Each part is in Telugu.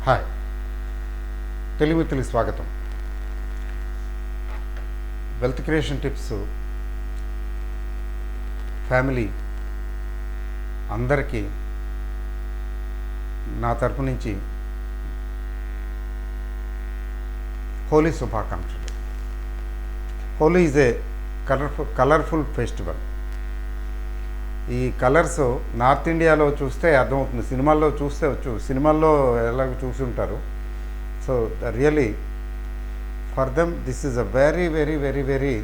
హాయ్, తెలుగు మిత్రులకు స్వాగతం. వెల్త్ క్రియేషన్ టిప్స్ ఫ్యామిలీ అందరికీ నా తరపు నుంచి హోలీ శుభాకాంక్షలు. Holi is a colourful festival. ఈ కలర్స్ నార్త్ ఇండియాలో చూస్తే అర్థమవుతుంది, సినిమాల్లో చూస్తే సినిమాల్లో ఎలాగ చూసి ఉంటారు. So really for them this is a very very very very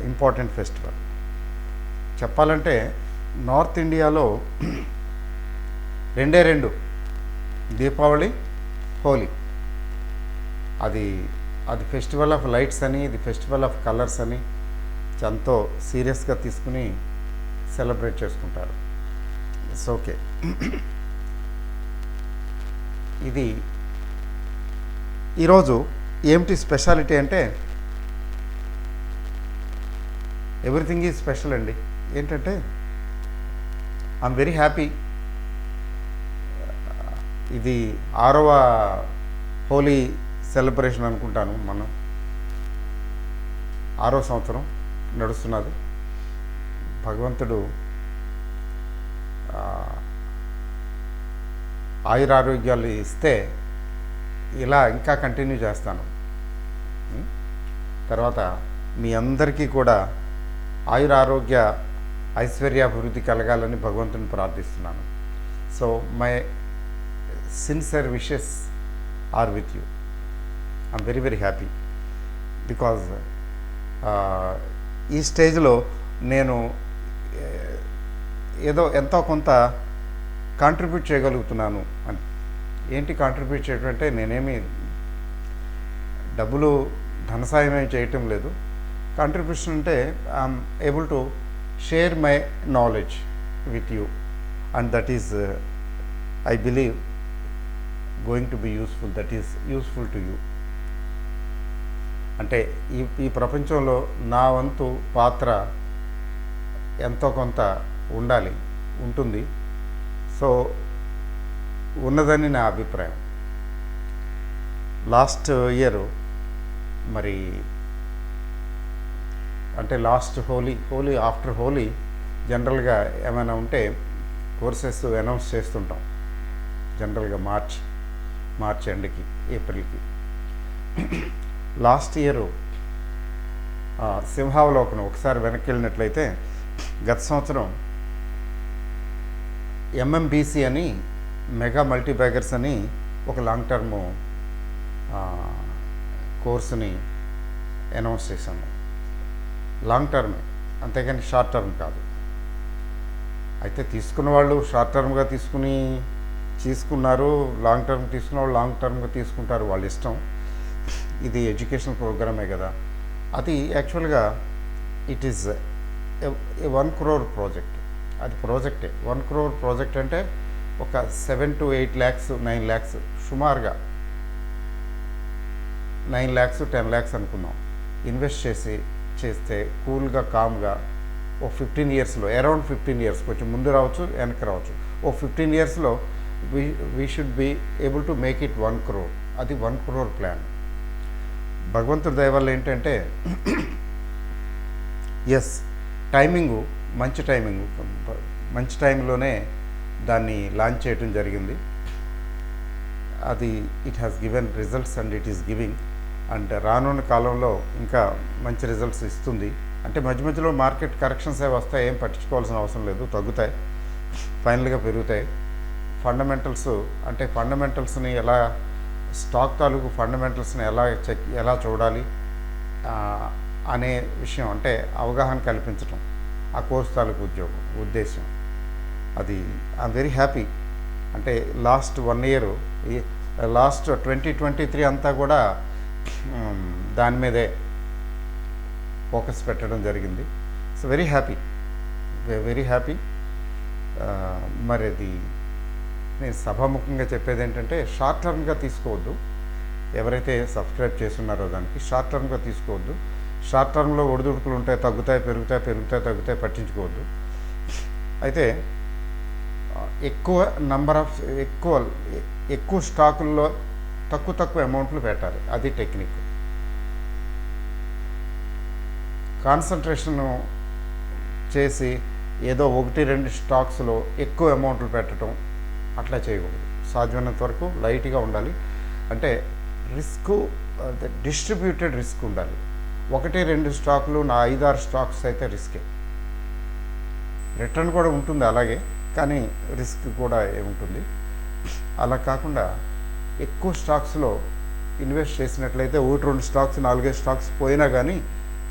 important festival. చెప్పాలంటే నార్త్ ఇండియాలో రెండు దీపావళి, హోలీ. అది ఫెస్టివల్ ఆఫ్ లైట్స్ అని, ఇది ఫెస్టివల్ ఆఫ్ కలర్స్ అని ఎంతో సీరియస్గా తీసుకుని సెలబ్రేట్ చేసుకుంటారు. It's okay. ఇది ఈరోజు ఏమిటి స్పెషాలిటీ అంటే ఎవ్రీథింగ్ ఈజ్ స్పెషల్ అండి. ఏంటంటే ఐఎమ్ వెరీ హ్యాపీ. ఇది 6వ హోలీ సెలబ్రేషన్ అనుకుంటాను. మనం 6వ సంవత్సరం నడుస్తున్నది. భగవంతుడు ఆయురారోగ్యాలు ఇస్తే ఇలా ఇంకా కంటిన్యూ చేస్తాను. తర్వాత మీ అందరికీ కూడా ఆయురారోగ్య ఐశ్వర్యాభివృద్ధి కలగాలని భగవంతుని ప్రార్థిస్తున్నాను. So my sincere wishes are with you. I'm very very happy because ఈ స్టేజ్లో నేను ఏదో ఎంతో కొంత కాంట్రిబ్యూట్ చేయగలుగుతున్నాను అని. ఏంటి కాంట్రిబ్యూట్ చేయడం అంటే నేనేమి డబ్బులు ధనసాయం ఏమి చేయటం లేదు. కాంట్రిబ్యూషన్ అంటే I'm able to share my knowledge with you and that is I believe going to be useful. That is useful to you. అంటే ఈ ప్రపంచంలో నా వంతు పాత్ర ఎంతో కొంత ఉంటుంది. సో ఉన్నదని నా అభిప్రాయం. లాస్ట్ ఇయర్ మరి అంటే లాస్ట్ హోలీ ఆఫ్టర్ హోలీ జనరల్గా ఏమైనా ఉంటే కోర్సెస్ అనౌన్స్ చేస్తుంటాం. జనరల్గా మార్చ్ ఎండ్కి, ఏప్రిల్కి. లాస్ట్ ఇయర్ సింహావలోకనం ఒకసారి వెనక్కి వెళ్ళినట్లయితే గత సంవత్సరం ఎంఎంబీసీ అని మెగా మల్టీబ్యాగర్స్ అని ఒక లాంగ్ టర్మ్ కోర్సుని అనౌన్స్ చేశాము. లాంగ్ టర్మ్, అంతేకాని షార్ట్ టర్మ్ కాదు. అయితే తీసుకున్న వాళ్ళు షార్ట్ టర్మ్గా తీసుకున్నారు, లాంగ్ టర్మ్ తీసుకున్న వాళ్ళు లాంగ్ టర్మ్గా తీసుకుంటారు, వాళ్ళ ఇష్టం. ఇది ఎడ్యుకేషనల్ ప్రోగ్రామే కదా. అది యాక్చువల్గా it is a 1 crore project. అది ప్రాజెక్టే. 1 crore ప్రాజెక్ట్ అంటే ఒక 7 to 8 lakhs 9 lakhs సుమారుగా 9 lakhs 10 lakhs అనుకుందాం. ఇన్వెస్ట్ చేస్తే కూల్గా కామ్గా ఓ 15 yearsలో, అరౌండ్ 15 years, కొంచెం ముందు రావచ్చు వెనక్కి రావచ్చు, ఓ 15 yearsలో we should be able to make it 1 crore. అది 1 crore ప్లాన్. భగవంతుడి దయ వల్ల ఏంటంటే ఎస్, టైమింగు మంచి టైంలోనే దాన్ని లాంచ్ చేయడం జరిగింది. అది it has given results and it is giving. And రానున్న కాలంలో ఇంకా మంచి రిజల్ట్స్ ఇస్తుంది. అంటే మధ్యలో మార్కెట్ కరెక్షన్స్ అవి వస్తాయి, ఏం పట్టించుకోవాల్సిన అవసరం లేదు, తగ్గుతాయి, ఫైనల్గా పెరుగుతాయి. ఫండమెంటల్స్ని ఎలా, స్టాక్ తాలూకు ఫండమెంటల్స్ని ఎలా చూడాలి అనే విషయం, అంటే అవగాహన కల్పించటం ఆ కోర్స్ తాలూకు ఉద్దేశం. అది ఐఎమ్ వెరీ హ్యాపీ. అంటే లాస్ట్ 1 year, లాస్ట్ 2023 అంతా కూడా దాని మీదే ఫోకస్ పెట్టడం జరిగింది. So very happy. మరి అది నేను సభాముఖంగా చెప్పేది ఏంటంటే షార్ట్ టర్మ్గా తీసుకోవద్దు. ఎవరైతే సబ్స్క్రైబ్ చేస్తున్నారో దానికి షార్ట్ టర్మ్గా తీసుకోవద్దు. షార్ట్ టర్మ్లో ఒడిదుడుకులు ఉంటాయి, తగ్గుతాయి, పెరుగుతాయి, పట్టించుకోవద్దు. అయితే ఎక్కువ నంబర్ ఆఫ్ ఎక్కువ స్టాకుల్లో తక్కువ అమౌంట్లు పెట్టాలి. అది టెక్నిక్. కాన్సన్ట్రేషన్ చేసి ఏదో 1-2 స్టాక్స్లో ఎక్కువ అమౌంట్లు పెట్టడం అట్లా చేయకూడదు. సాధ్యమైనంత వరకు లైట్గా ఉండాలి. అంటే రిస్క్ డిస్ట్రిబ్యూటెడ్ రిస్క్ ఉండాలి. 1-2 స్టాకులు, నా 5-6 స్టాక్స్ అయితే రిస్కే. రిటర్న్ కూడా ఉంటుంది అలాగే, కానీ రిస్క్ కూడా ఏముంటుంది. అలా కాకుండా ఎక్కువ స్టాక్స్లో ఇన్వెస్ట్ చేసినట్లయితే 1-2 స్టాక్స్, 4-5 స్టాక్స్ పోయినా కానీ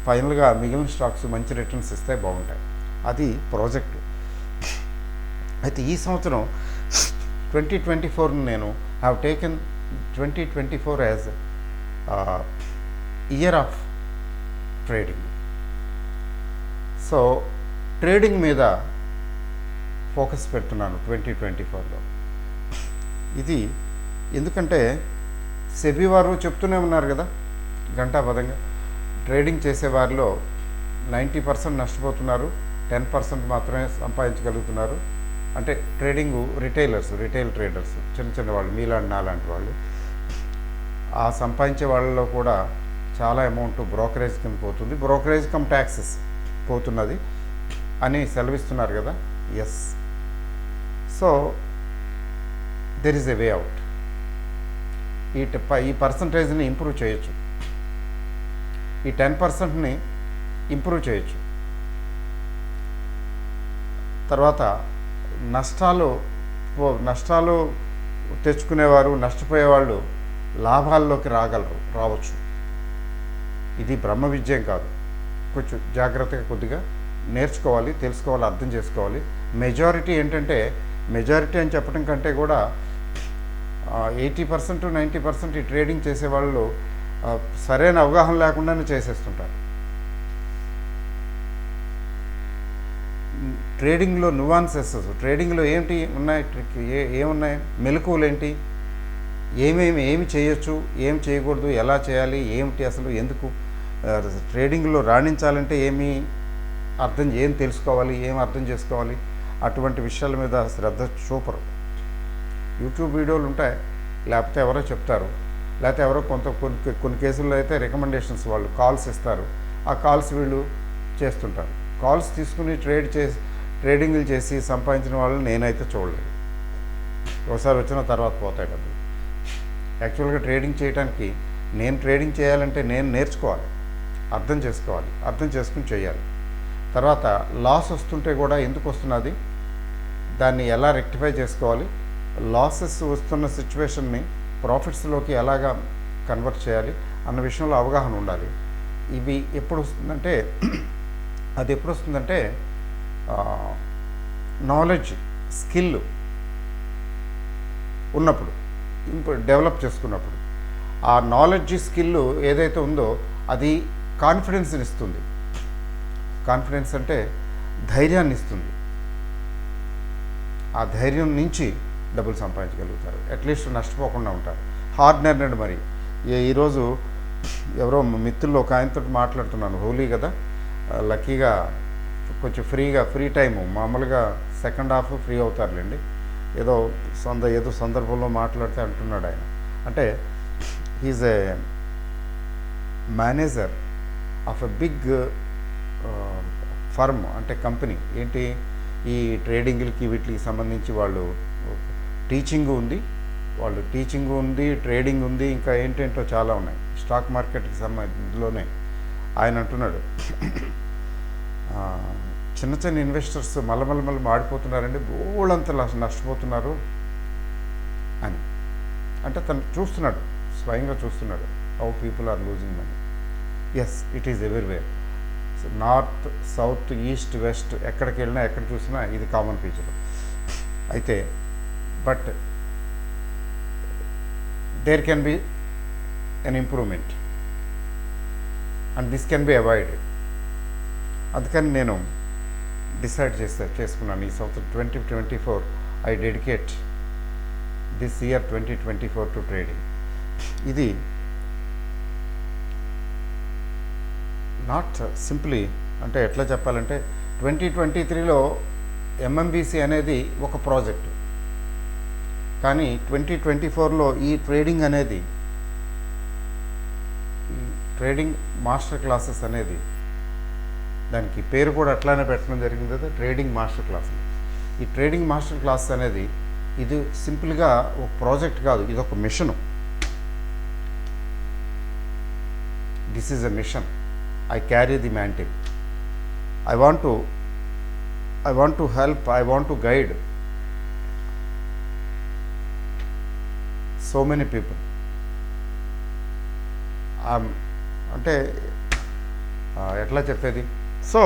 ఫైనల్గా మిగిలిన స్టాక్స్ మంచి రిటర్న్స్ ఇస్తే బాగుంటాయి. అది ప్రాజెక్ట్. అయితే ఈ సంవత్సరం 2024 నేను have taken 2024 as year of trading. So trading మీద ఫోకస్ పెడుతున్నాను 2024లో. ఇది ఎందుకంటే సెబీ వారు చెప్తూనే ఉన్నారు కదా గంటాపదంగా, ట్రేడింగ్ చేసేవారిలో 90% నష్టపోతున్నారు, 10% మాత్రమే సంపాదించగలుగుతున్నారు. అంటే ట్రేడింగు రిటైల్ ట్రేడర్స్, చిన్న వాళ్ళు, మీలాంటి నాలాంటి వాళ్ళు. ఆ సంపాదించే వాళ్ళలో కూడా చాలా అమౌంట్ బ్రోకరేజ్ కింద పోతుంది, బ్రోకరేజ్ కమ్ ట్యాక్సెస్ పోతున్నది అని సెలవిస్తున్నారు కదా. Yes, so there is a way out. ఈ పర్సంటేజ్ని ఇంప్రూవ్ చేయొచ్చు, ఈ 10%ని ఇంప్రూవ్ చేయొచ్చు. తర్వాత నష్టాలు తెచ్చుకునేవారు, నష్టపోయేవాళ్ళు లాభాల్లోకి రావచ్చు. ఇది బ్రహ్మ విద్యం కాదు. కొంచెం జాగ్రత్తగా కొద్దిగా నేర్చుకోవాలి, తెలుసుకోవాలి, అర్థం చేసుకోవాలి. మెజారిటీ ఏంటంటే, మెజారిటీ అని చెప్పడం కంటే కూడా 80% 90% ఈ ట్రేడింగ్ చేసేవాళ్ళు సరైన అవగాహన లేకుండానే చేసేస్తుంటారు. ట్రేడింగ్లో నువాన్సెస్, ట్రేడింగ్లో ఏంటి ఉన్నాయి, ఏమున్నాయి, మెలకువలు ఏంటి, ఏమి చేయొచ్చు, ఏం చేయకూడదు, ఎలా చేయాలి, ఏమిటి అసలు, ఎందుకు ట్రేడింగ్లో రాణించాలంటే ఏం తెలుసుకోవాలి, ఏం అర్థం చేసుకోవాలి, అటువంటి విషయాల మీద శ్రద్ధ చూపరు. యూట్యూబ్ వీడియోలు ఉంటాయి, లేకపోతే ఎవరో చెప్తారు, లేకపోతే ఎవరో కొన్ని కేసుల్లో అయితే రికమెండేషన్స్, వాళ్ళు కాల్స్ ఇస్తారు, ఆ కాల్స్ వీళ్ళు చేస్తుంటారు. కాల్స్ తీసుకుని ట్రేడింగ్లు చేసి సంపాదించిన వాళ్ళని నేనైతే చూడలేదు. ఒకసారి వచ్చిన తర్వాత పోతాయి డబ్బులు. యాక్చువల్గా ట్రేడింగ్ చేయడానికి, నేను ట్రేడింగ్ చేయాలంటే నేను నేర్చుకోవాలి, అర్థం చేసుకోవాలి, అర్థం చేసుకుని చేయాలి. తర్వాత లాస్ వస్తుంటే కూడా ఎందుకు వస్తున్నది, దాన్ని ఎలా రెక్టిఫై చేసుకోవాలి, లాసెస్ వస్తున్న సిచ్యువేషన్ని ప్రాఫిట్స్లోకి ఎలాగా కన్వర్ట్ చేయాలి అన్న విషయంలో అవగాహన ఉండాలి. ఇవి ఎప్పుడు వస్తుందంటే, అది ఎప్పుడు వస్తుందంటే నాలెడ్జ్, స్కిల్ ఉన్నప్పుడు, డెవలప్ చేసుకున్నప్పుడు. ఆ నాలెడ్జ్, స్కిల్ ఏదైతే ఉందో అది కాన్ఫిడెన్స్ని ఇస్తుంది. కాన్ఫిడెన్స్ అంటే ధైర్యాన్ని ఇస్తుంది. ఆ ధైర్యం నుంచి డబ్బులు సంపాదించగలుగుతారు, అట్లీస్ట్ నష్టపోకుండా ఉంటారు. Hard earned. మరి ఈరోజు ఎవరో మిత్రుల్లో ఒక ఆయనతో మాట్లాడుతున్నాను, హోలీ కదా, లక్కీగా కొంచెం ఫ్రీ టైము, మామూలుగా సెకండ్ హాఫ్ ఫ్రీ అవుతారులేండి, ఏదో సందర్భంలో మాట్లాడితే అంటున్నాడు ఆయన. అంటే he's a manager of a big firm, అంటే కంపెనీ. ఏంటి, ఈ ట్రేడింగ్లకి వీటికి సంబంధించి వాళ్ళు టీచింగ్ ఉంది, ట్రేడింగ్ ఉంది, ఇంకా ఏంటేంటో చాలా ఉన్నాయి స్టాక్ మార్కెట్కి సంబంధించిలోనే. ఆయన అంటున్నాడు, చిన్న ఇన్వెస్టర్స్ మళ్ళీ మాడిపోతున్నారండి, బోళ్ళంతా నష్టపోతున్నారు అని. అంటే తను చూస్తున్నాడు, స్వయంగా చూస్తున్నాడు, how people are losing money. Yes, it is everywhere. North, south, east, west, ఎక్కడికి వెళ్ళినా ఎక్కడ చూసినా ఇది కామన్ ఫీచర్. అయితే but there can be an improvement and this can be avoided. అందుకని నేను డిసైడ్ చేసుకున్నాను, ఈ సంవత్సరం 2024 I dedicate this year 2024 to trading. ఇది నాట్ సింప్లీ, అంటే ఎట్లా చెప్పాలంటే 2023లో ఎంఎంబీసీ అనేది ఒక ప్రాజెక్టు. కానీ 2024లో ఈ ట్రేడింగ్ అనేది, ఈ ట్రేడింగ్ మాస్టర్ క్లాసెస్ అనేది, దానికి పేరు కూడా అట్లానే పెట్టడం జరిగింది కదా, ట్రేడింగ్ మాస్టర్ క్లాసెస్. ఈ ట్రేడింగ్ మాస్టర్ క్లాస్ అనేది ఇది సింపుల్గా ఒక ప్రాజెక్ట్ కాదు, ఇది ఒక mission. This is a mission. I carry the mantle. I want to help, I want to guide so many people. అంటే ఎట్లా చెప్పేది, సో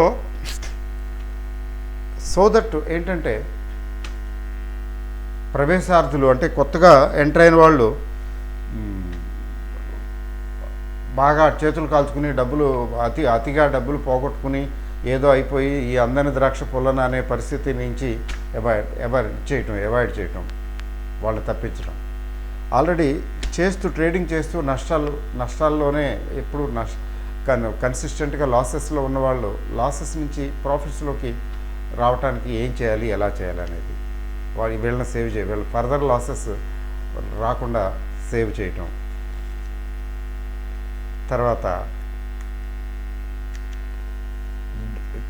దట్ ఏంటంటే ప్రవేశార్థులు అంటే కొత్తగా ఎంటర్ అయిన వాళ్ళు బాగా చేతులు కాల్చుకుని అతిగా డబ్బులు పోగొట్టుకుని ఏదో అయిపోయి ఈ అందని ద్రాక్ష పొలన అనే పరిస్థితి నుంచి అవాయిడ్ చేయటం, వాళ్ళు తప్పించడం. ఆల్రెడీ ట్రేడింగ్ చేస్తూ నష్టాల్లోనే ఎప్పుడు కన్సిస్టెంట్గా లాసెస్లో ఉన్నవాళ్ళు లాసెస్ నుంచి ప్రాఫిట్స్లోకి రావడానికి ఏం చేయాలి, ఎలా చేయాలి అనేది వీళ్ళని సేవ్ వీళ్ళు ఫర్దర్ లాసెస్ రాకుండా సేవ్ చేయటం. తర్వాత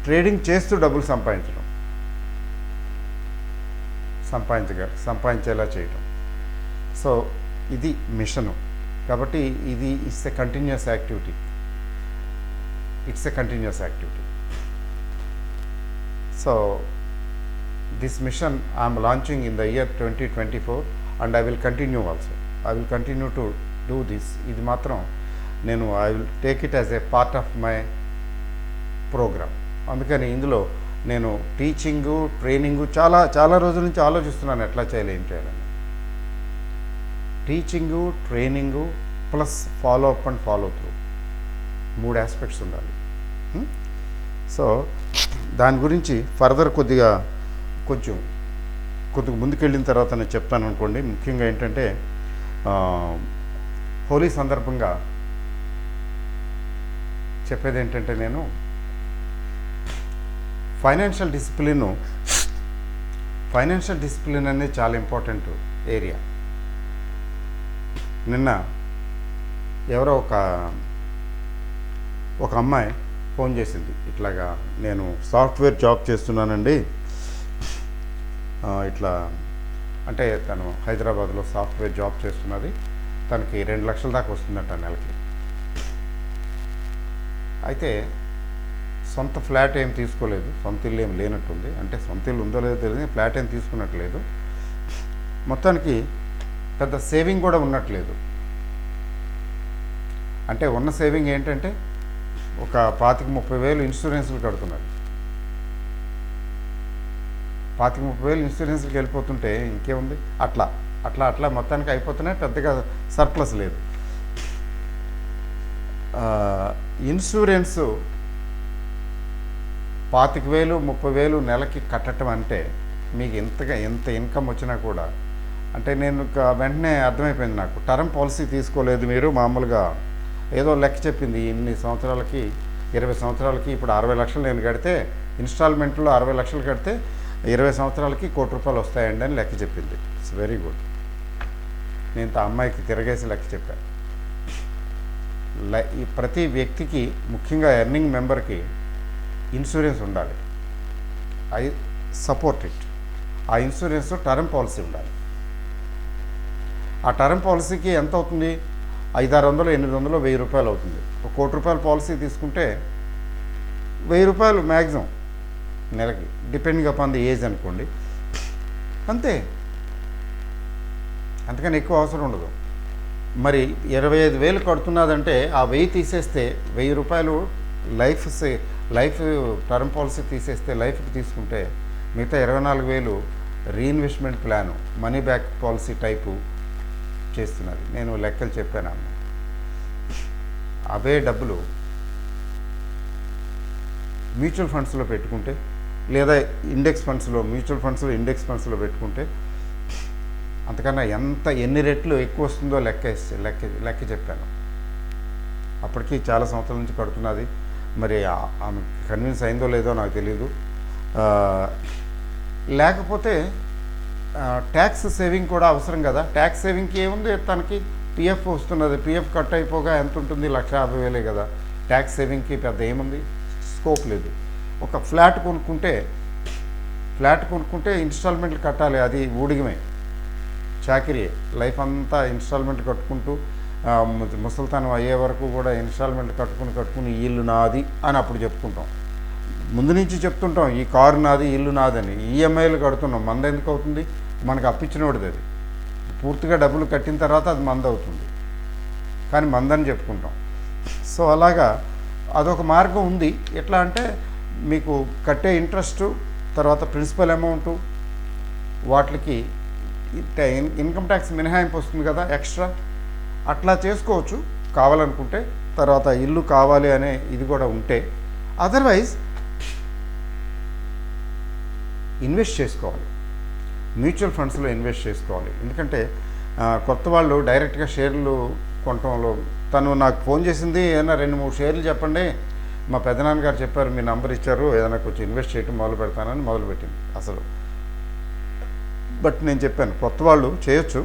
ట్రేడింగ్ చేస్తూ డబ్బులు సంపాదించేలా చేయటం. సో ఇది మిషను. కాబట్టి ఇది it's a continuous activity. So this mission I'm launching in the year 2024 and I will continue also. I will continue to do this. ఇది మాత్రం నేను I will take it as a part of my programme. అందుకని ఇందులో నేను టీచింగు, ట్రైనింగు చాలా రోజుల నుంచి ఆలోచిస్తున్నాను ఎట్లా చేయాలి, ఏం చేయాలని. Teaching, training plus follow up and follow through 3 aspects ఉండాలి. సో దాని గురించి ఫర్దర్ కొద్దిగా ముందుకెళ్ళిన తర్వాత నేను చెప్తాను అనుకోండి. ముఖ్యంగా ఏంటంటే హోలీ సందర్భంగా చెప్పేది ఏంటంటే, నేను ఫైనాన్షియల్ డిసిప్లిన్ అనేది చాలా ఇంపార్టెంట్ ఏరియా. నిన్న ఎవరో ఒక అమ్మాయి ఫోన్ చేసింది, ఇట్లాగా నేను సాఫ్ట్వేర్ జాబ్ చేస్తున్నానండి, ఇట్లా అంటే తను హైదరాబాద్లో సాఫ్ట్వేర్ జాబ్ చేస్తున్నది, తనకి 2 లక్షల దాకా వస్తుందంట నెలకి. అయితే సొంత ఫ్లాట్ ఏం తీసుకోలేదు, సొంత ఇల్లు ఏం లేనట్టుంది. అంటే సొంత ఇల్లు ఉందో లేదో తెలియదు, ఫ్లాట్ ఏం తీసుకున్నట్లేదు. మొత్తానికి పెద్ద సేవింగ్ కూడా ఉన్నట్లేదు. అంటే ఉన్న సేవింగ్ ఏంటంటే ఒక 25-30 వేలు ఇన్సూరెన్స్లు కడుతున్నారు. 25-30 వేలు ఇన్సూరెన్స్కి వెళ్ళిపోతుంటే ఇంకేముంది, అట్లా మొత్తానికి అయిపోతున్నాయి, పెద్దగా సర్ప్లస్ లేదు. ఇన్సూరెన్సు 25,000-30 వేలు నెలకి కట్టడం అంటే మీకు ఎంత ఇన్కమ్ వచ్చినా కూడా, అంటే నేను వెంటనే అర్థమైపోయింది నాకు. టర్మ్ పాలసీ తీసుకోలేదు మీరు, మామూలుగా ఏదో లెక్క చెప్పింది, ఇన్ని సంవత్సరాలకి 20 సంవత్సరాలకి ఇప్పుడు 60 లక్షలు నేను కడితే, ఇన్స్టాల్మెంట్లో 60 లక్షలు కడితే 20 సంవత్సరాలకి ₹1 కోటి వస్తాయండి అని లెక్క చెప్పింది. It's very good. నేను ఆ అమ్మాయికి తిరగేసి లెక్క చెప్పాను. ప్రతి వ్యక్తికి, ముఖ్యంగా ఎర్నింగ్ మెంబర్కి ఇన్సూరెన్స్ ఉండాలి. I support it. ఆ ఇన్సూరెన్స్ టర్మ్ పాలసీ ఉండాలి. ఆ టర్మ్ పాలసీకి ఎంత అవుతుంది? 500-600, 800, ₹1000 అవుతుంది. ₹1 కోటి పాలసీ తీసుకుంటే ₹1000 మ్యాక్సిమం నెలకి, డిపెండింగ్ అపాన్ ది ఏజ్ అనుకోండి. అంతే, అంతకని ఎక్కువ అవసరం ఉండదు. మరి 25,000 కడుతున్నదంటే ఆ 1000 తీసేస్తే ₹1000 లైఫ్ టర్మ్ పాలసీ తీసేస్తే, లైఫ్కి తీసుకుంటే మిగతా 24,000 reinvestment plan, money back policy type చేస్తున్నది. నేను లెక్కలు చెప్పాను అన్న. అవే డబ్బులు మ్యూచువల్ ఫండ్స్లో పెట్టుకుంటే, లేదా మ్యూచువల్ ఫండ్స్లో ఇండెక్స్ ఫండ్స్లో పెట్టుకుంటే అంతకన్నా ఎన్ని రెట్లు ఎక్కువ వస్తుందో లెక్క చెప్పాను. అప్పటికి చాలా సంవత్సరాల నుంచి కడుతున్నది. మరి ఆమె కన్విన్స్ అయిందో లేదో నాకు తెలియదు. లేకపోతే ట్యాక్స్ సేవింగ్ కూడా అవసరం కదా. ట్యాక్స్ సేవింగ్కి ఏముంది, తనకి పిఎఫ్ వస్తున్నది, పిఎఫ్ కట్ అయిపోగా ఎంత ఉంటుంది, 1,50,000 కదా. ట్యాక్స్ సేవింగ్కి పెద్ద ఏముంది, స్కోప్ లేదు. ఒక ఫ్లాట్ కొనుక్కుంటే ఇన్స్టాల్మెంట్లు కట్టాలి, అది ఊడిగమే, చాకిరీ. లైఫ్ అంతా ఇన్స్టాల్మెంట్ కట్టుకుంటూ ముసలితనం అయ్యే వరకు కూడా ఇన్స్టాల్మెంట్ కట్టుకుని ఇల్లు నాది అని అప్పుడు చెప్పుకుంటాం. ముందు నుంచి చెప్తుంటాం ఈ కారు నాది, ఇల్లు నాదని. ఈఎంఐలు కడుతున్నాం, మంద ఎందుకు అవుతుంది, మనకు అప్పించినోడిది. అది పూర్తిగా డబ్బులు కట్టిన తర్వాత అది మంద అవుతుంది, కానీ మందని చెప్పుకుంటాం. సో అలాగా అదొక మార్గం ఉంది. ఎట్లా అంటే మీకు కట్టే ఇంట్రెస్టు, తర్వాత ప్రిన్సిపల్ అమౌంటు, వాటికి ఇన్కమ్ ట్యాక్స్ మినహాయింపు వస్తుంది కదా ఎక్స్ట్రా, అట్లా చేసుకోవచ్చు కావాలనుకుంటే. తర్వాత ఇల్లు కావాలి అనే ఇది కూడా ఉంటే. అదర్వైజ్ ఇన్వెస్ట్ చేసుకోవాలి, మ్యూచువల్ ఫండ్స్లో ఇన్వెస్ట్ చేసుకోవాలి. ఎందుకంటే కొత్త వాళ్ళు డైరెక్ట్గా షేర్లు కొనటంలో, తను నాకు ఫోన్ చేసింది, ఏదైనా 2-3 షేర్లు చెప్పండి, మా పెదనాన్నగారు చెప్పారు, మీ నంబర్ ఇచ్చారు, ఏదైనా కొంచెం ఇన్వెస్ట్ చేయటం మొదలు పెడతానని మొదలుపెట్టింది అసలు. బట్ నేను చెప్పాను కొత్త వాళ్ళు చేయొచ్చు,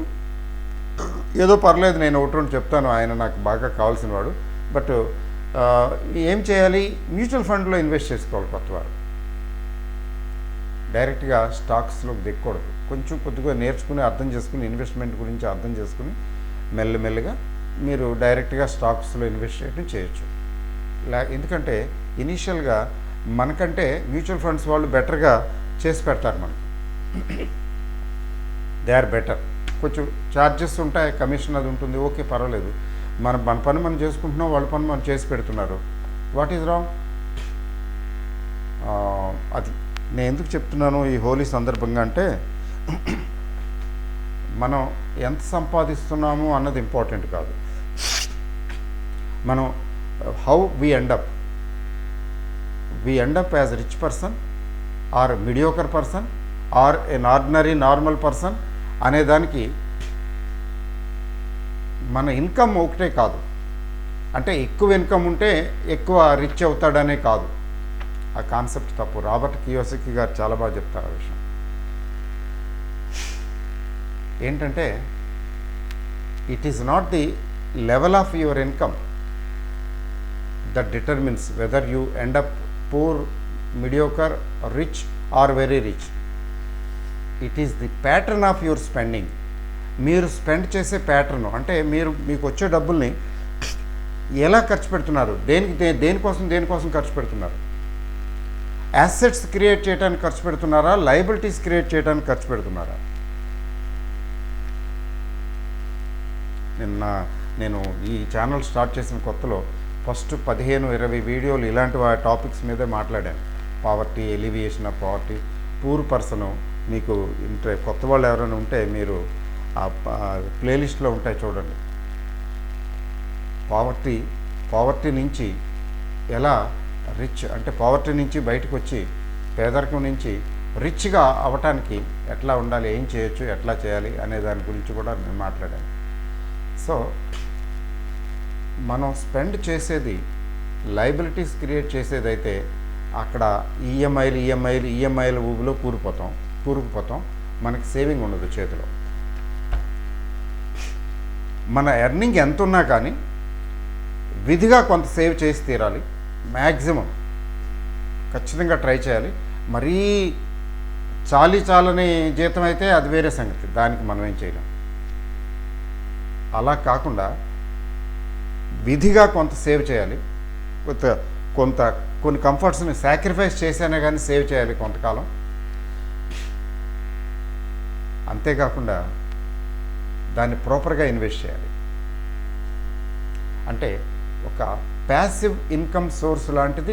ఏదో పర్లేదు, నేను 1-2 చెప్తాను, ఆయన నాకు బాగా కావాల్సిన వాడు. బట్ ఏం చేయాలి, మ్యూచువల్ ఫండ్లో ఇన్వెస్ట్ చేసుకోవాలి కొత్తవారు. డైరెక్ట్గా స్టాక్స్లోకి దిక్కకూడదు. కొంచెం కొద్దిగా నేర్చుకుని, అర్థం చేసుకుని, ఇన్వెస్ట్మెంట్ గురించి అర్థం చేసుకుని మెల్లమెల్లగా మీరు డైరెక్ట్గా స్టాక్స్లో ఇన్వెస్ట్ చేయొచ్చు. ఎందుకంటే ఇనీషియల్గా మనకంటే మ్యూచువల్ ఫండ్స్ వాళ్ళు బెటర్గా చేసి పెడతారు మనకి. They are better. కొంచెం ఛార్జెస్ ఉంటాయి, కమిషన్ అది ఉంటుంది, ఓకే పర్వాలేదు. మన పని మనం చేసుకుంటున్నాం, వాళ్ళ పని మనం చేసి పెడుతున్నారు. What is wrong? అది నేను ఎందుకు చెప్తున్నాను ఈ హోలీ సందర్భంగా అంటే, మనం ఎంత సంపాదిస్తున్నాము అన్నది ఇంపార్టెంట్ కాదు. మనం how we end up as rich person are mediocre person are an ordinary normal person అనేదానికి మన ఇన్కమ్ ఒకటే కాదు. అంటే ఎక్కువ ఇన్కమ్ ఉంటే ఎక్కువ రిచ్ అవుతాడనే కాదు, ఆ కాన్సెప్ట్ తప్పు. రాబర్ట్ కియోసకి గారు చాలా బాగా చెప్తారు ఆ విషయం. ఏంటంటే it is not the level of your income that determines whether you end up poor, mediocre, rich or very rich. It is the pattern of your spending. మీరు స్పెండ్ చేసే ప్యాటర్న్, అంటే మీకు వచ్చే డబ్బుల్ని ఎలా ఖర్చు పెడుతున్నారు, దేనికోసం ఖర్చు పెడుతున్నారు. యాసెట్స్ క్రియేట్ చేయడానికి ఖర్చు పెడుతున్నారా, లయబిలిటీస్ క్రియేట్ చేయడానికి ఖర్చు పెడుతున్నారా. నేను ఈ ఛానల్ స్టార్ట్ చేసిన కొత్తలో ఫస్ట్ 15-20 వీడియోలు ఇలాంటి టాపిక్స్ మీదే మాట్లాడాను. Poverty, alleviation of poverty, poor person. మీకు కొత్త వాళ్ళు ఎవరైనా ఉంటే మీరు ఆ ప్లేలిస్ట్లో ఉంటాయి చూడండి. పావర్టీ నుంచి ఎలా రిచ్, అంటే పావర్టీ నుంచి బయటకు వచ్చి పేదరికం నుంచి రిచ్గా అవ్వటానికి ఎట్లా ఉండాలి, ఏం చేయొచ్చు, ఎట్లా చేయాలి అనే దాని గురించి కూడా నేను మాట్లాడాను. సో మనం స్పెండ్ చేసేది లయబిలిటీస్ క్రియేట్ చేసేదైతే అక్కడ ఈఎంఐల ఊబిలో కూరుకుపోతాం. మనకి సేవింగ్ ఉండదు చేతిలో. మన ఎర్నింగ్ ఎంత ఉన్నా కానీ విధిగా కొంత సేవ్ చేసి తీరాలి. మ్యాక్సిమం ఖచ్చితంగా ట్రై చేయాలి. మరీ చాలని జీతం అయితే అది వేరే సంగతి, దానికి మనం ఏం చేయలేం. అలా విధిగా కొంత సేవ్ చేయాలి. కొన్ని కంఫర్ట్స్ని సాక్రిఫైస్ చేసినా కానీ సేవ్ చేయాలి కొంతకాలం. అంతేకాకుండా దాన్ని ప్రాపర్గా ఇన్వెస్ట్ చేయాలి. అంటే ఒక ప్యాసివ్ ఇన్కమ్ సోర్స్ లాంటిది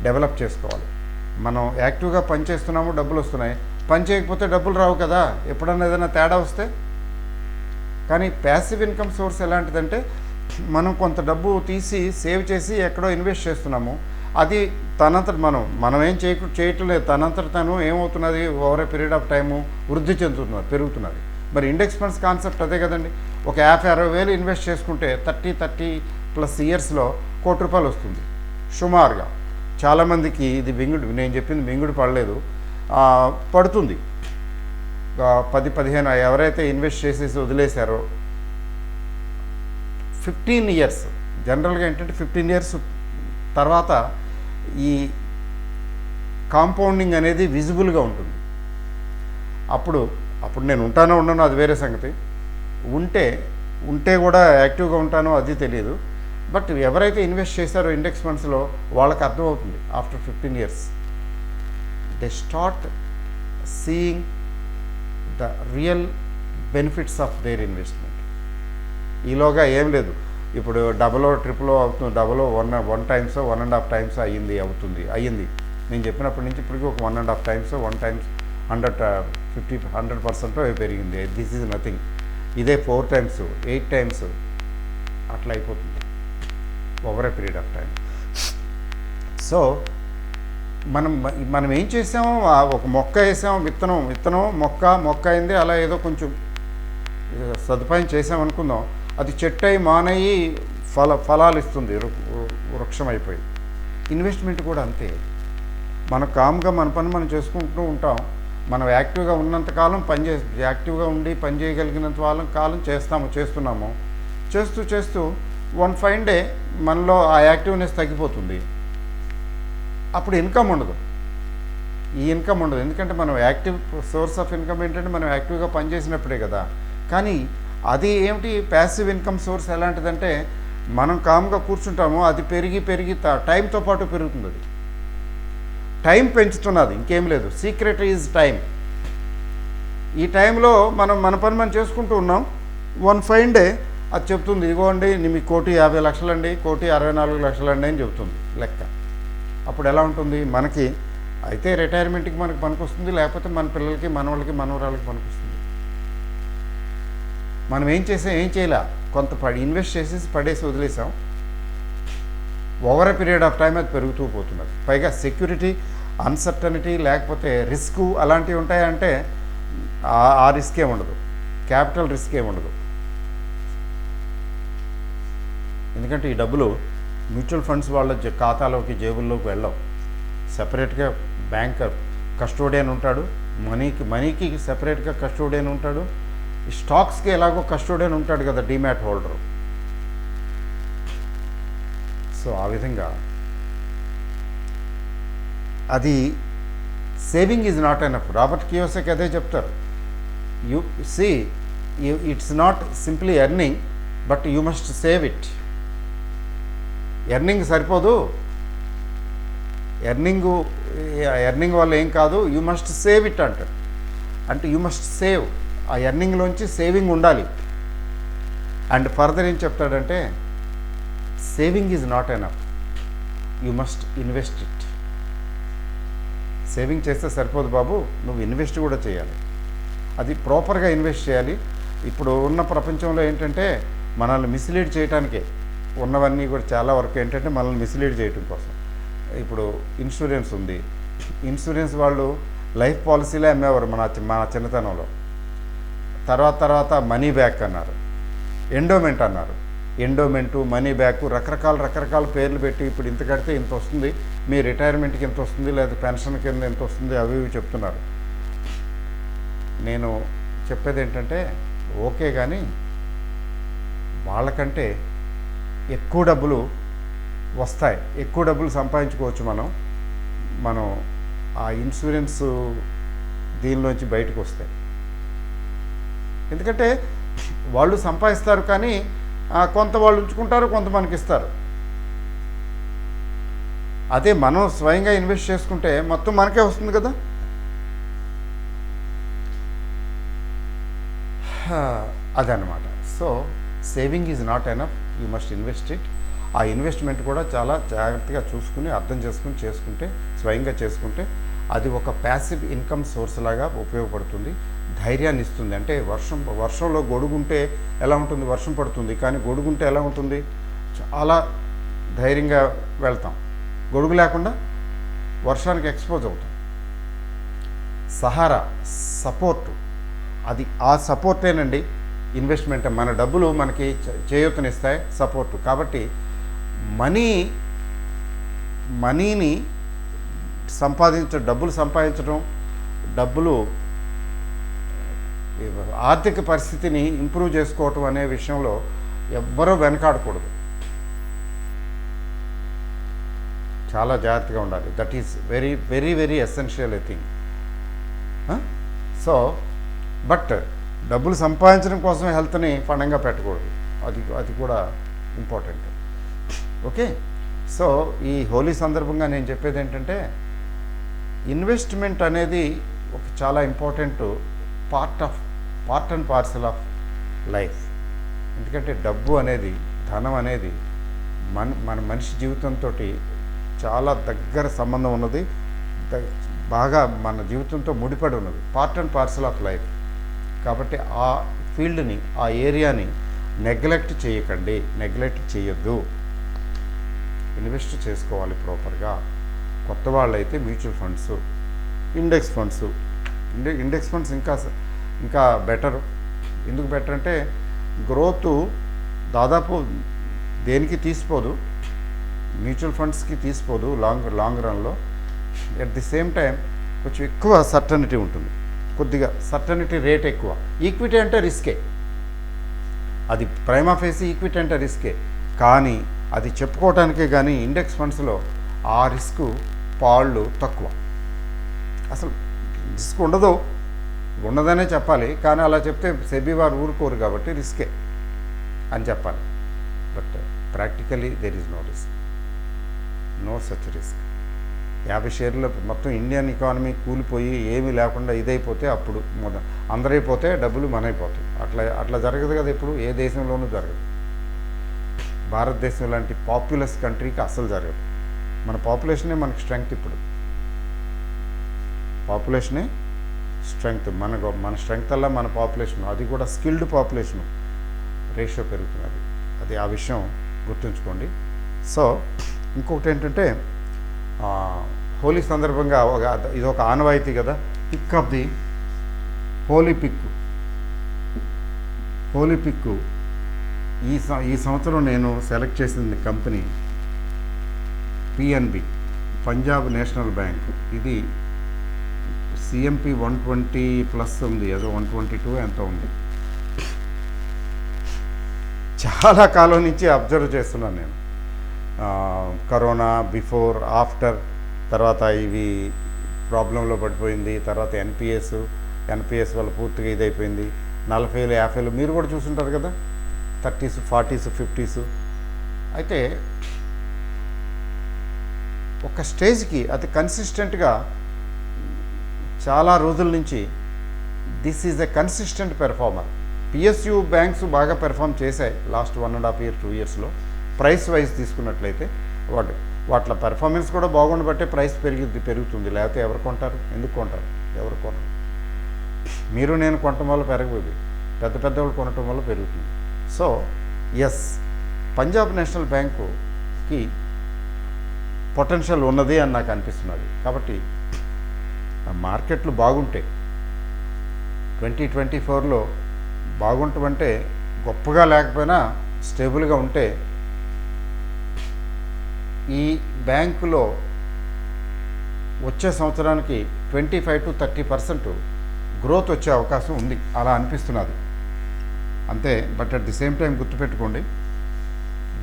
డెవలప్ చేసుకోవాలి. మనం యాక్టివ్గా పని చేస్తున్నాము, డబ్బులు వస్తున్నాయి. పని చేయకపోతే డబ్బులు రావు కదా, ఎప్పుడన్నా ఏదైనా తేడా వస్తే. కానీ ప్యాసివ్ ఇన్కమ్ సోర్స్ ఎలాంటిదంటే మనం కొంత డబ్బు తీసి సేవ్ చేసి ఎక్కడో ఇన్వెస్ట్ చేస్తున్నాము. అది మనం ఏం చేయటం లేదు, తను ఏమవుతున్నది, over a period of time వృద్ధి పెరుగుతున్నది. మరి ఇండెక్స్ ఫండ్స్ కాన్సెప్ట్ అదే కదండి. ఒక 50-60 వేలు ఇన్వెస్ట్ చేసుకుంటే 30+ ఇయర్స్లో ₹1,00,00,000 వస్తుంది సుమారుగా. చాలామందికి ఇది నేను చెప్పింది మింగుడు పడలేదు, పడుతుంది. 10-15 ఎవరైతే ఇన్వెస్ట్ చేసేసి వదిలేశారో 15 ఇయర్స్, జనరల్గా ఏంటంటే 15 ఇయర్స్ తర్వాత ఈ కాంపౌండింగ్ అనేది విజిబుల్గా ఉంటుంది. అప్పుడు నేను ఉంటానో ఉండనో అది వేరే సంగతి, ఉంటే కూడా యాక్టివ్గా ఉంటానో అది తెలియదు. బట్ ఎవరైతే ఇన్వెస్ట్ చేశారో ఇండెక్స్ ఫండ్స్లో వాళ్ళకి అర్థమవుతుంది. After 15 years they start seeing the real benefits of their investment. ఈలోగా ఏం లేదు, ఇప్పుడు డబలో ట్రిపులో అవుతుంది, డబలో 1 టైమ్స్ 1.5 టైమ్స్ అయ్యింది. నేను చెప్పినప్పటి నుంచి ఇప్పటికీ ఒక 1.5 టైమ్స్ 1 టైమ్స్ 100% పెరిగింది. This is nothing. ఇదే 4 టైమ్స్ 8 టైమ్స్ అట్లా అయిపోతుంది over a period of time. So మనం ఏం చేసాము, ఒక మొక్క వేసాము, విత్తనం మొక్క అయింది, అలా ఏదో కొంచెం సదుపాయం చేసామనుకుందాం, అది చెట్టయి మానయి ఫలాలు ఇస్తుంది, వృక్షం అయిపోయి. ఇన్వెస్ట్మెంట్ కూడా అంతే. మన కామ్గా మన పని మనం చేసుకుంటూ ఉంటాం. మనం యాక్టివ్గా ఉన్నంతకాలం యాక్టివ్గా ఉండి పని చేయగలిగినంత కాలం చేస్తున్నాము. చేస్తూ వన్ ఫైన్ డే మనలో ఆ యాక్టివ్నెస్ తగ్గిపోతుంది. అప్పుడు ఇన్కమ్ ఉండదు. ఎందుకంటే మనం యాక్టివ్ సోర్స్ ఆఫ్ ఇన్కమ్ ఏంటంటే మనం యాక్టివ్గా పనిచేసినప్పుడే కదా. కానీ అది ఏమిటి, ప్యాసివ్ ఇన్కమ్ సోర్స్ ఎలాంటిదంటే మనం కామ్గా కూర్చుంటాము, అది పెరిగి టైంతో పాటు పెరుగుతుంది. అది టైం పెంచుతున్నది, ఇంకేం లేదు. Secret is time. ఈ టైంలో మన పని మనం చేసుకుంటూ ఉన్నాం. వన్ ఫైన్ డే అది చెప్తుంది, ఇదిగోండి మీకు 1,50,00,000 అండి, 1,64,00,000 అండి అని చెబుతుంది లెక్క. అప్పుడు ఎలా ఉంటుంది మనకి? అయితే రిటైర్మెంట్కి మనకి పనికొస్తుంది, లేకపోతే మన పిల్లలకి మనవాళ్ళకి మనవరాళ్ళకి పనికొస్తుంది. మనం ఏం చేయలే, కొంత ఇన్వెస్ట్ చేసేసి పడేసి వదిలేసాం. Over a period of time అది పెరుగుతూ పోతున్నది. పైగా సెక్యూరిటీ, అన్సర్టనిటీ, లేకపోతే రిస్క్ అలాంటివి ఉంటాయంటే ఆ రిస్క్ ఏమి ఉండదు, క్యాపిటల్ రిస్క్ ఏమి ఉండదు. ఎందుకంటే ఈ డబ్బులు మ్యూచువల్ ఫండ్స్ వాళ్ళ ఖాతాలోకి జేబుల్లోకి వెళ్ళవు. సెపరేట్గా బ్యాంకర్ కస్టోడియన్ ఉంటాడు, మనీకి సెపరేట్గా కస్టోడియన్ ఉంటాడు, స్టాక్స్కి ఎలాగో కస్టోడియన్ ఉంటాడు కదా, డీమ్యాట్ హోల్డరు. సో ఆ విధంగా అది saving is not enough. Robert Kiyosaki అదే చెప్తారు. It's not simply earning, but you must save it. Earning సరిపోదు, ఎర్నింగ్ వల్ల ఏం కాదు, యూ మస్ట్ సేవ్ ఇట్ అంటారు. అంటే యూ మస్ట్ సేవ్, ఆ ఎర్నింగ్లోంచి సేవింగ్ ఉండాలి. అండ్ ఫర్దర్ ఏం చెప్తాడంటే saving is not enough, you must invest it. Saving చేస్తే సరిపోదు బాబు, నువ్వు ఇన్వెస్ట్ కూడా చేయాలి. అది ప్రాపర్గా ఇన్వెస్ట్ చేయాలి. ఇప్పుడు ఉన్న ప్రపంచంలో ఏంటంటే మనల్ని మిస్లీడ్ చేయడానికే ఉన్నవన్నీ కూడా చాలా వరకు ఏంటంటే మనల్ని మిస్లీడ్ చేయడం కోసం. ఇప్పుడు ఇన్సూరెన్స్ ఉంది, ఇన్సూరెన్స్ వాళ్ళు లైఫ్ పాలసీలే అమ్మేవారు మన చిన్నతనంలో. తర్వాత మనీ బ్యాక్ అన్నారు, ఎండోమెంట్ అన్నారు. ఎండోమెంటు, మనీ బ్యాక్, రకరకాల పేర్లు పెట్టి ఇప్పుడు ఇంత కడితే ఇంత వస్తుంది, మీ రిటైర్మెంట్కి ఎంత వస్తుంది, లేదా పెన్షన్ కింద ఎంత వస్తుంది, అవి చెప్తున్నారు. నేను చెప్పేది ఏంటంటే ఓకే, కానీ వాళ్ళకంటే ఎక్కువ డబ్బులు వస్తాయి, ఎక్కువ డబ్బులు సంపాదించుకోవచ్చు మనం ఆ ఇన్సూరెన్స్ దీనిలోంచి బయటకు వస్తాయి. ఎందుకంటే వాళ్ళు సంపాదిస్తారు, కానీ కొంత వాళ్ళు ఉంచుకుంటారు, కొంత మనకి ఇస్తారు. అదే మనం స్వయంగా ఇన్వెస్ట్ చేసుకుంటే మొత్తం మనకే వస్తుంది కదా. అదనమాట. So saving is not enough, you must invest it. ఆ ఇన్వెస్ట్మెంట్ కూడా చాలా జాగ్రత్తగా చూసుకుని అర్థం చేసుకుంటే స్వయంగా చేసుకుంటే అది ఒక ప్యాసివ్ ఇన్కమ్ సోర్స్ లాగా ఉపయోగపడుతుంది, ధైర్యాన్ని ఇస్తుంది. అంటే వర్షంలో గొడుగుంటే ఎలా ఉంటుంది, వర్షం పడుతుంది, కానీ గొడుగుంటే ఎలా ఉంటుంది, చాలా ధైర్యంగా వెళ్తాం. గొడుగు లేకుండా వర్షానికి ఎక్స్పోజ్ అవుతాం. సహారా, సపోర్టు, అది ఆ సపోర్టేనండి ఇన్వెస్ట్మెంట్. మన డబ్బులు మనకి చేయూతనిస్తాయి, సపోర్టు. కాబట్టి మనీని డబ్బులు సంపాదించడం, ఆర్థిక పరిస్థితిని ఇంప్రూవ్ చేసుకోవటం అనే విషయంలో ఎవ్వరూ వెనకాడకూడదు. చాలా జాగ్రత్తగా ఉండాలి. That is very very very essential I think. So but డబ్బులు సంపాదించడం కోసం హెల్త్ని ఫండంగా పెట్టకూడదు. అది కూడా ఇంపార్టెంట్. ఓకే. సో ఈ హోలీ సందర్భంగా నేను చెప్పేది ఏంటంటే, ఇన్వెస్ట్మెంట్ అనేది ఒక చాలా important part and parcel of life. ఎందుకంటే డబ్బు అనేది, ధనం అనేది మన మనిషి జీవితంతో చాలా దగ్గర సంబంధం ఉన్నది, బాగా మన జీవితంతో ముడిపడి ఉన్నది, part and parcel of life. కాబట్టి ఆ ఫీల్డ్ని, ఆ ఏరియాని నెగ్లెక్ట్ చేయకండి, నెగ్లెక్ట్ చేయొద్దు. ఇన్వెస్ట్ చేసుకోవాలి ప్రాపర్గా. కొత్త వాళ్ళైతే mutual funds, index funds. Index funds ఇంకా బెటర్. ఎందుకు బెటర్ అంటే గ్రోత్ దాదాపు దేనికి తీసిపోదు, మ్యూచువల్ ఫండ్స్కి తీసిపోదు లాంగ్ రన్లో. ఎట్ ది సేమ్ టైం కొంచెం ఎక్కువ సర్టనిటీ ఉంటుంది, కొద్దిగా సర్టనిటీ రేట్ ఎక్కువ. ఈక్విటీ అంటే రిస్కే, అది ప్రైమా ఫేసి ఈక్విటీ అంటే రిస్కే, కానీ అది చెప్పుకోవటానికే. కానీ ఇండెక్స్ ఫండ్స్లో ఆ రిస్క్ పాళ్ళు తక్కువ. అసలు రిస్క్ ఉండదనే చెప్పాలి, కానీ అలా చెప్తే సెబీ వారు ఊరుకోరు కాబట్టి రిస్కే అని చెప్పాలి. But practically there is no risk, no such risk. 50 షేర్లు మొత్తం ఇండియన్ ఎకానమీ కూలిపోయి ఏమీ లేకుండా ఇదైపోతే అప్పుడు అందరైపోతే డబ్బులు మనైపోతాయి. అట్లా జరగదు కదా, ఇప్పుడు ఏ దేశంలోనూ జరగదు. భారతదేశం లాంటి పాపులస్ కంట్రీకి అస్సలు జరగదు. మన పాపులేషనే మనకి స్ట్రెంగ్త్. ఇప్పుడు పాపులేషనే స్ట్రెంగ్త్. మన స్ట్రెంగ్త్ అలా మన పాపులేషన్, అది కూడా స్కిల్డ్ పాపులేషన్ రేషియో పెరుగుతున్నది. అది ఆ విషయం గుర్తుంచుకోండి. సో ఇంకొకటి ఏంటంటే, హోలీ సందర్భంగా ఇది ఒక ఆనవాయితీ కదా, pick of the Holi pick. ఈ సంవత్సరం నేను సెలెక్ట్ చేసిన company PNB, Punjab national bank. ఇది సిఎంపి 120+ ఉంది, ఏదో 122 ఎంతో ఉంది. చాలా కాలం నుంచి అబ్జర్వ్ చేస్తున్నాను నేను. కరోనా బిఫోర్, ఆఫ్టర్, తర్వాత ఇవి ప్రాబ్లంలో పడిపోయింది, తర్వాత ఎన్పిఎస్ వల్ల పూర్తిగా ఇదైపోయింది. 40,000 50,000 మీరు కూడా చూసుంటారు కదా, 30s 40s 50s. అయితే ఒక స్టేజ్కి అది కన్సిస్టెంట్గా చాలా రోజుల నుంచి this is a consistent performer. PSU banks బాగా పెర్ఫామ్ చేశాయి లాస్ట్ 1.5 year 2 yearsలో. ప్రైస్ వైజ్ తీసుకున్నట్లయితే వాటి పెర్ఫార్మెన్స్ కూడా బాగుండబట్టే ప్రైస్ పెరుగుతుంది. లేకపోతే ఎవరు కొంటారు? ఎందుకు కొంటారు? ఎవరు కొనరు. మీరు నేను కొనటం వల్ల పెరగబోదు, పెద్ద వాళ్ళు కొనటం వల్ల పెరుగుతుంది. సో ఎస్, పంజాబ్ నేషనల్ బ్యాంకుకి పొటెన్షియల్ ఉన్నది అని నాకు అనిపిస్తున్నది. కాబట్టి మార్కెట్లు బాగుంటే 2024లో బాగుంటామంటే, గొప్పగా లేకపోయినా స్టేబుల్గా ఉంటే, ఈ బ్యాంకులో వచ్చే సంవత్సరానికి 25 to 30% గ్రోత్ వచ్చే అవకాశం ఉంది, అలా అనిపిస్తున్నది అంతే. But at the same time గుర్తుపెట్టుకోండి,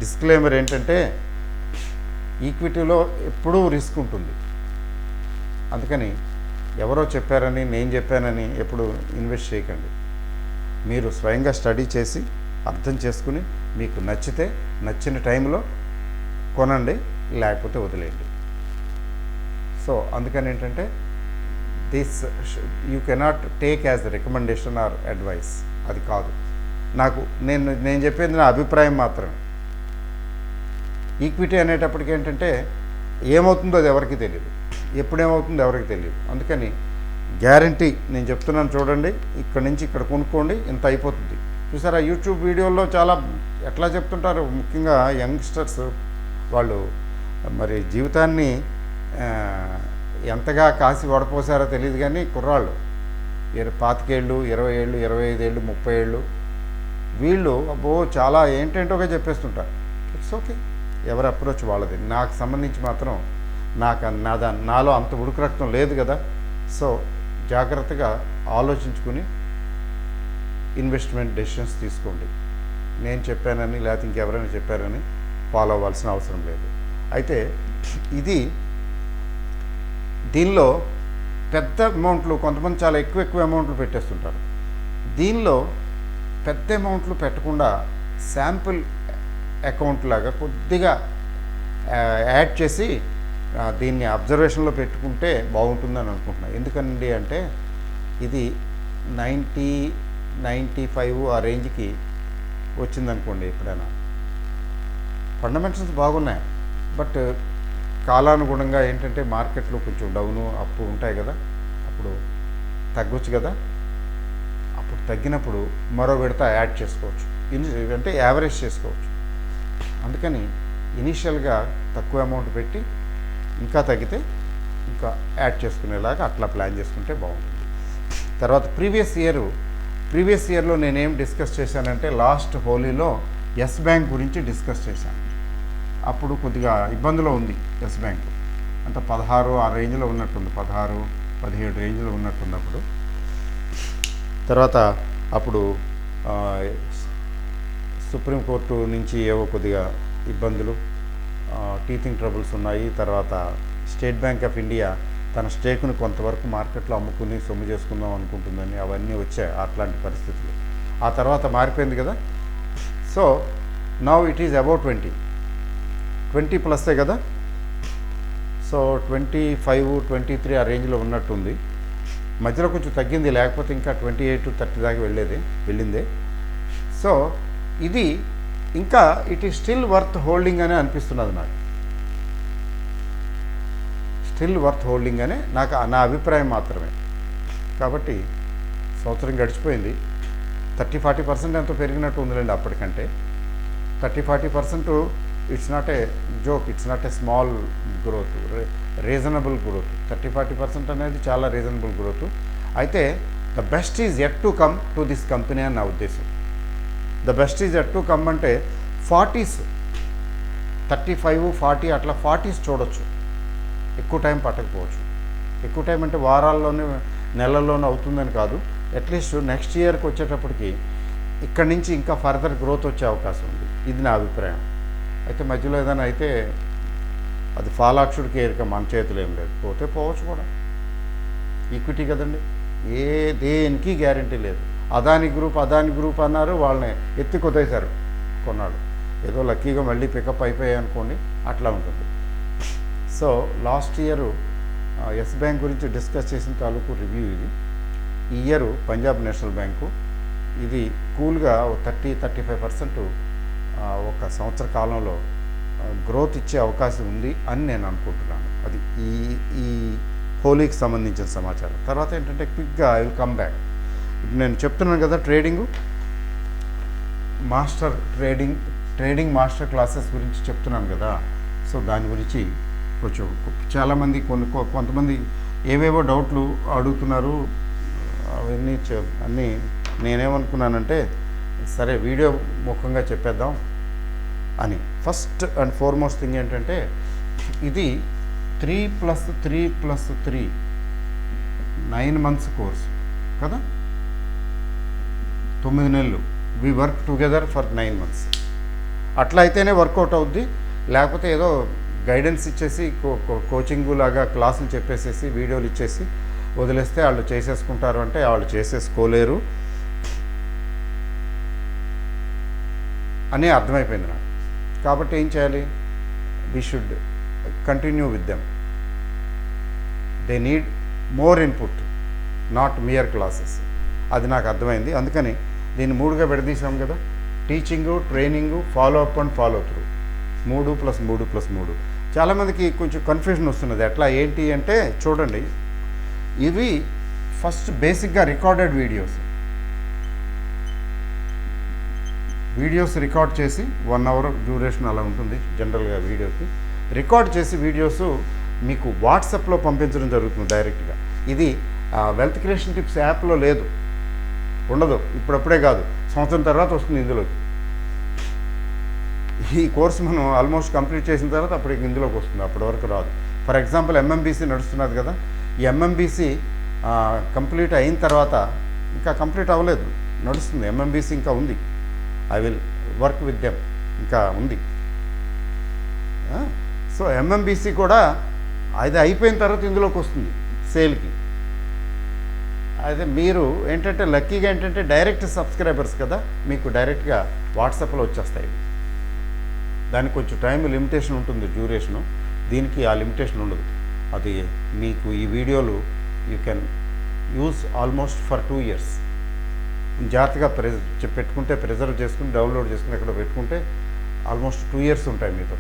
డిస్క్లైమర్ ఏంటంటే, ఈక్విటీలో ఎప్పుడూ రిస్క్ ఉంటుంది. అందుకని ఎవరో చెప్పారని, నేను చెప్పానని ఎప్పుడు ఇన్వెస్ట్ చేయకండి. మీరు స్వయంగా స్టడీ చేసి అర్థం చేసుకుని మీకు నచ్చిన టైంలో కొనండి, లేకపోతే వదిలేయండి. సో అందుకని ఏంటంటే, this you cannot take as recommendation or advice. అది కాదు. నేను చెప్పేది నా అభిప్రాయం మాత్రమే. ఈక్విటీ అనేటప్పటికి ఏంటంటే, ఏమవుతుందో అది ఎవరికి తెలియదు, ఎప్పుడేమవుతుందో ఎవరికి తెలియదు. అందుకని గ్యారంటీ నేను చెప్తున్నాను, చూడండి, ఇక్కడ నుంచి ఇక్కడ కొనుక్కోండి, ఇంత అయిపోతుంది. చూసారా, యూట్యూబ్ వీడియోల్లో చాలా ఎట్లా చెప్తుంటారు, ముఖ్యంగా యంగ్స్టర్స్. వాళ్ళు మరి జీవితాన్ని ఎంతగా కాసి వడపోసారో తెలియదు, కానీ కుర్రాళ్ళు 25 ఏళ్ళు 20 ఏళ్ళు 25 ఏళ్ళు 30 ఏళ్ళు వీళ్ళు అబ్బో చాలా ఏంటేంటోగా చెప్పేస్తుంటారు. ఇట్స్ ఓకే, ఎవరి అప్రోచ్ వాళ్ళది. నాకు సంబంధించి మాత్రం నాలో అంత ఉడుకు రక్తం లేదు కదా. సో జాగ్రత్తగా ఆలోచించుకుని ఇన్వెస్ట్మెంట్ డెసిషన్స్ తీసుకోండి. నేను చెప్పానని లేకపోతే ఇంకెవరైనా చెప్పారని ఫాలో అవ్వాల్సిన అవసరం లేదు. అయితే దీనిలో పెద్ద అమౌంట్లు, కొంతమంది చాలా ఎక్కువ అమౌంట్లు పెట్టేస్తుంటారు. దీనిలో పెద్ద అమౌంట్లు పెట్టకుండా శాంపుల్ అకౌంట్ లాగా కొద్దిగా యాడ్ చేసి దీన్ని అబ్జర్వేషన్లో పెట్టుకుంటే బాగుంటుందని అనుకుంటున్నాను. ఎందుకండి అంటే ఇది 90-95 ఆ రేంజ్కి వచ్చిందనుకోండి, ఎప్పుడైనా ఫండమెంటల్స్ బాగున్నాయి, బట్ కాలానుగుణంగా ఏంటంటే మార్కెట్లో కొంచెం డౌను అప్పు ఉంటాయి కదా, అప్పుడు తగ్గొచ్చు కదా. అప్పుడు తగ్గినప్పుడు మరో విడత యాడ్ చేసుకోవచ్చు, అంటే యావరేజ్ చేసుకోవచ్చు. అందుకని ఇనీషియల్గా తక్కువ అమౌంట్ పెట్టి ఇంకా తగ్గితే ఇంకా యాడ్ చేసుకునేలాగా అట్లా ప్లాన్ చేసుకుంటే బాగుంటుంది. తర్వాత ప్రీవియస్ ఇయర్లో నేనేం డిస్కస్ చేశానంటే లాస్ట్ హోలీలో ఎస్ బ్యాంక్ గురించి డిస్కస్ చేశాను. అప్పుడు కొద్దిగా ఇబ్బందిలో ఉంది ఎస్ బ్యాంక్, అంత 16 ఆ రేంజ్లో ఉన్నట్టుంది, 16-17 రేంజ్లో ఉన్నట్టుంది అప్పుడు. తర్వాత అప్పుడు సుప్రీంకోర్టు నుంచి ఏవో కొద్దిగా ఇబ్బందులు, టీచింగ్ ట్రబుల్స్ ఉన్నాయి. తర్వాత స్టేట్ బ్యాంక్ ఆఫ్ ఇండియా తన స్టేక్ను కొంతవరకు మార్కెట్లో అమ్ముకుని సొమ్ము చేసుకుందాం అనుకుంటుందని అవన్నీ వచ్చాయి, అట్లాంటి పరిస్థితులు. ఆ తర్వాత మారిపోయింది కదా. So now it is about 20 ప్లస్సే కదా. సో 25-23 ఆ రేంజ్లో ఉన్నట్టుంది. మధ్యలో కొంచెం తగ్గింది, లేకపోతే ఇంకా 28-30 దాకా వెళ్ళిందే. సో ఇది ఇంకా it is still worth holding అనే అనిపిస్తున్నది నాకు. స్టిల్ వర్త్ హోల్డింగ్ అనే నా అభిప్రాయం మాత్రమే. కాబట్టి సంవత్సరం గడిచిపోయింది, 30-40% ఎంతో పెరిగినట్టు ఉందిలేండి అప్పటికంటే. 30-40% it's not a joke, it's not a small growth, reasonable growth. 30-40% అనేది చాలా రీజనబుల్ గ్రోత్. అయితే the best is at to come to this company అని నా ఉద్దేశం. The best is at to come అంటే 40s, 35-40 అట్లా 40s చూడొచ్చు. ఎక్కువ టైం పట్టకపోవచ్చు. ఎక్కువ టైం అంటే వారాల్లోనే నెలల్లోనే అవుతుందని కాదు. అట్లీస్ట్ నెక్స్ట్ ఇయర్కి వచ్చేటప్పటికి ఇక్కడి నుంచి ఇంకా ఫర్దర్ గ్రోత్ వచ్చే అవకాశం ఉంది. ఇది నా అభిప్రాయం. అయితే మధ్యలో ఏదైనా అయితే అది ఫాలాక్షుడికి ఏరిక, మన చేతులు ఏం లేదు, పోతే పోవచ్చు కూడా. ఈక్విటీ కదండి, దేనికి గ్యారంటీ లేదు. అదాని గ్రూప్ అన్నారు, వాళ్ళని ఎత్తి కొట్టేశారు కొన్నాళ్ళు. ఏదో లక్కీగా మళ్ళీ పికప్ అయిపోయాయి అనుకోండి, అట్లా ఉంటుంది. So last year Yes bank గురించి డిస్కస్ చేసిన తాలూకు రివ్యూ ఇది. ఈ ఇయర్ పంజాబ్ నేషనల్ బ్యాంకు ఇది కూల్గా 30-35% ఒక సంవత్సర కాలంలో గ్రోత్ ఇచ్చే అవకాశం ఉంది అని నేను అనుకుంటున్నాను. అది ఈ హోలీకి సంబంధించిన సమాచారం. తర్వాత ఏంటంటే క్విక్గా ఐ విల్ కమ్ బ్యాక్. ఇప్పుడు నేను చెప్తున్నాను కదా ట్రేడింగ్ మాస్టర్ క్లాసెస్ గురించి చెప్తున్నాను కదా. సో దాని గురించి కొంచెం చాలామంది కొంతమంది ఏవేవో డౌట్లు అడుగుతున్నారు. అన్నీ నేనేమనుకున్నానంటే సరే వీడియో ముఖంగా చెప్పేద్దాం అని. ఫస్ట్ అండ్ ఫార్మోస్ట్ థింగ్ ఏంటంటే ఇది 3+3+3 9 months కోర్స్ కదా, 9 నెలలు. We work together for 9 months. అట్లా అయితేనే వర్కౌట్ అవుద్ది. లేకపోతే ఏదో గైడెన్స్ ఇచ్చేసి కోచింగ్ లాగా క్లాసులు చెప్పేసేసి వీడియోలు ఇచ్చేసి వదిలేస్తే వాళ్ళు చేసేసుకుంటారు అంటే వాళ్ళు చేసేసుకోలేరు అని అర్థమైపోయింది నాకు. కాబట్టి ఏం చేయాలి? We should continue with them. They need more input, not mere classes. అది నాకు అర్థమైంది. అందుకని దీన్ని 3గా విడదీసాం కదా, teaching, training, follow up and follow through. 3+3+3. చాలామందికి కొంచెం కన్ఫ్యూజన్ వస్తున్నది. ఎట్లా ఏంటి అంటే చూడండి, ఇవి ఫస్ట్ బేసిక్గా రికార్డెడ్ వీడియోస్ రికార్డ్ చేసి 1 hour డ్యూరేషన్ అలా ఉంటుంది జనరల్గా వీడియోకి. రికార్డ్ చేసి వీడియోస్ మీకు వాట్సాప్లో పంపించడం జరుగుతుంది డైరెక్ట్గా. ఇది వెల్త్ క్రియేషన్ టిప్స్ యాప్లో లేదు, ఉండదు. ఇప్పుడప్పుడే కాదు, సంవత్సరం తర్వాత వస్తుంది ఇందులోకి. ఈ కోర్సు మనం ఆల్మోస్ట్ కంప్లీట్ చేసిన తర్వాత అప్పుడు ఇందులోకి వస్తుంది, అప్పటి వరకు రాదు. ఫర్ ఎగ్జాంపుల్ ఎంఎంబీసీ నడుస్తున్నది కదా, ఈ ఎంఎంబీసీ కంప్లీట్ అయిన తర్వాత, ఇంకా కంప్లీట్ అవ్వలేదు, నడుస్తుంది. ఎంఎంబీసీ ఇంకా ఉంది. I will work with them, ఇంకా ఉంది. సో ఎంఎంబీసీ కూడా అది అయిపోయిన తర్వాత ఇందులోకి వస్తుంది సేల్కి. అయితే మీరు ఏంటంటే లక్కీగా ఏంటంటే డైరెక్ట్ సబ్స్క్రైబర్స్ కదా, మీకు డైరెక్ట్గా వాట్సాప్లో వచ్చేస్తాయి. దానికి కొంచెం టైం లిమిటేషన్ ఉంటుంది, డ్యూరేషను. దీనికి ఆ లిమిటేషన్ ఉండదు. అది మీకు ఈ వీడియోలు you can use almost for 2 years. జాగ్రత్తగా పెట్టుకుంటే, ప్రిజర్వ్ చేసుకుని డౌన్లోడ్ చేసుకుని ఎక్కడ పెట్టుకుంటే ఆల్మోస్ట్ 2 years ఉంటాయి మీతో.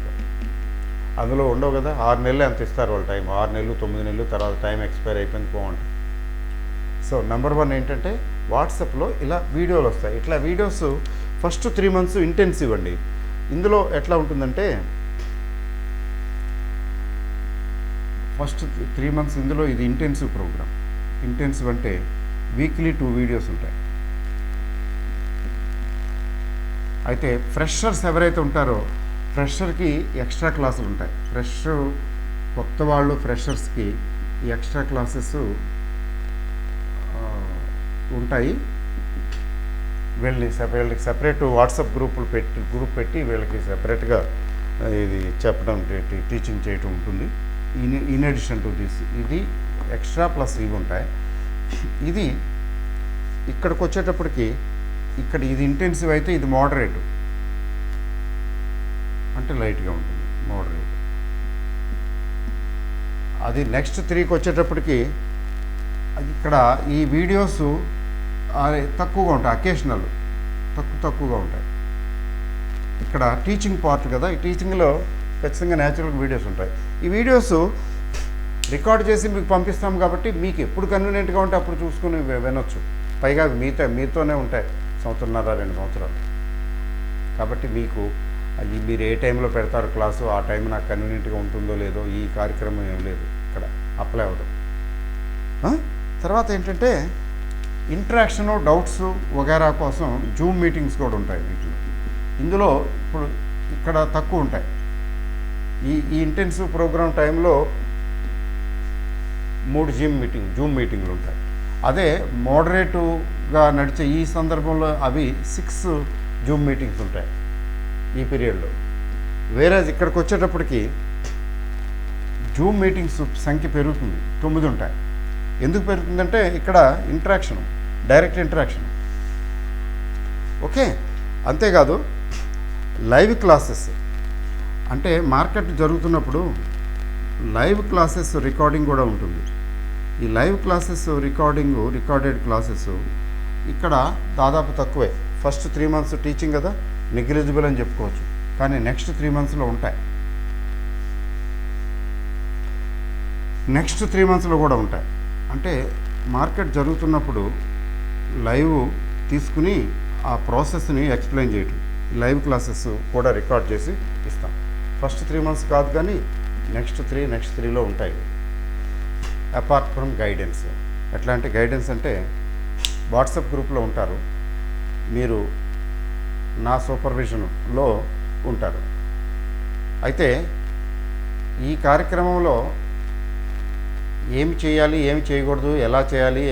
అందులో ఉండవు కదా, 6 నెలలు అంత ఇస్తారు వాళ్ళు టైం. 6 నెలలు 9 నెలలు తర్వాత టైం ఎక్స్పైర్ అయిపోయింది బాగుంటుంది. సో నెంబర్ 1 ఏంటంటే వాట్సాప్లో ఇలా వీడియోలు వస్తాయి. ఇట్లా వీడియోస్ ఫస్ట్ 3 months ఇంటెన్సివ్ అండి. ఇందులో ఎట్లా ఉంటుందంటే ఫస్ట్ 3 months ఇందులో ఇది ఇంటెన్సివ్ ప్రోగ్రామ్. ఇంటెన్సివ్ అంటే వీక్లీ 2 వీడియోస్ ఉంటాయి. అయితే ఫ్రెషర్స్ ఎవరైతే ఉంటారో ఫ్రెషర్కి ఎక్స్ట్రా క్లాసులు ఉంటాయి. కొత్త వాళ్ళు ఫ్రెషర్స్కి ఈ ఎక్స్ట్రా క్లాసెస్ ఉంటాయి. వీళ్ళకి సెపరేట్ వాట్సాప్ గ్రూప్ పెట్టి వీళ్ళకి సెపరేట్గా ఇది చెప్పడం, టీచింగ్ చేయటం ఉంటుంది. ఇన్ అడిషన్ టు దిస్ ఇది ఎక్స్ట్రా ప్లస్ ఇవి ఉంటాయి. ఇది ఇక్కడికి వచ్చేటప్పటికి ఇక్కడ ఇది ఇంటెన్సివ్ అయితే ఇది మోడరేట్, అంటే లైట్గా ఉంటుంది మోడరేట్. అది నెక్స్ట్ 3కి వచ్చేటప్పటికి ఇక్కడ ఈ వీడియోస్ తక్కువగా ఉంటాయి, అకేషనల్ తక్కువగా ఉంటాయి. ఇక్కడ టీచింగ్ పార్ట్ కదా, ఈ టీచింగ్లో ఖచ్చితంగా న్యాచురల్ వీడియోస్ ఉంటాయి. ఈ వీడియోస్ రికార్డ్ చేసి మీకు పంపిస్తాం కాబట్టి మీకు ఎప్పుడు కన్వీనియంట్గా ఉంటే అప్పుడు చూసుకుని వినొచ్చు. పైగా మీతోనే ఉంటాయి 1.5-2 సంవత్సరాలు. కాబట్టి మీకు మీరు ఏ టైంలో పెడతారు క్లాసు, ఆ టైం నాకు కన్వీనియంట్గా ఉంటుందో లేదో ఈ కార్యక్రమం ఏం లేదు ఇక్కడ అప్లై అవ్వడం. తర్వాత ఏంటంటే ఇంటరాక్షను, డౌట్స్ వగైరా కోసం జూమ్ మీటింగ్స్ కూడా ఉంటాయి వీటిలో. ఇందులో ఇప్పుడు ఇక్కడ తక్కువ ఉంటాయి. ఈ ఇంటెన్సివ్ ప్రోగ్రామ్ టైంలో 3 జూమ్ మీటింగ్లు ఉంటాయి. అదే మోడరేటుగా నడిచే ఈ సందర్భంలో అవి 6 జూమ్ మీటింగ్స్ ఉంటాయి ఈ పీరియడ్లో. వేరే ఇక్కడికి వచ్చేటప్పటికి జూమ్ మీటింగ్స్ సంఖ్య పెరుగుతుంది, 9 ఉంటాయి. ఎందుకు పెరుగుతుందంటే ఇక్కడ ఇంటరాక్షన్, డైరెక్ట్ ఇంటరాక్షన్. ఓకే, అంతేకాదు లైవ్ క్లాసెస్ అంటే మార్కెట్ జరుగుతున్నప్పుడు లైవ్ క్లాసెస్ రికార్డింగ్ కూడా ఉంటుంది. ఈ లైవ్ క్లాసెస్ రికార్డెడ్ క్లాసెస్ ఇక్కడ దాదాపు తక్కువే. ఫస్ట్ 3 months టీచింగ్ కదా, నెగ్లిజిబుల్ అని చెప్పుకోవచ్చు. కానీ నెక్స్ట్ 3 monthsలో ఉంటాయి. నెక్స్ట్ 3 monthsలో కూడా ఉంటాయి. అంటే మార్కెట్ జరుగుతున్నప్పుడు లైవ్ తీసుకుని ఆ ప్రాసెస్ని ఎక్స్ప్లెయిన్ చేయటం, లైవ్ క్లాసెస్ కూడా రికార్డ్ చేసి ఇస్తాం. ఫస్ట్ 3 months కాదు కానీ నెక్స్ట్ 3లో ఉంటాయి. Apart from guidance. ఎట్లా అంటే గైడెన్స్ అంటే వాట్సాప్ గ్రూప్లో ఉంటారు, మీరు నా సూపర్విజన్లో ఉంటారు. అయితే ఈ కార్యక్రమంలో ఏమి చేయాలి, ఏమి చేయకూడదు, ఎలా చేయాలి,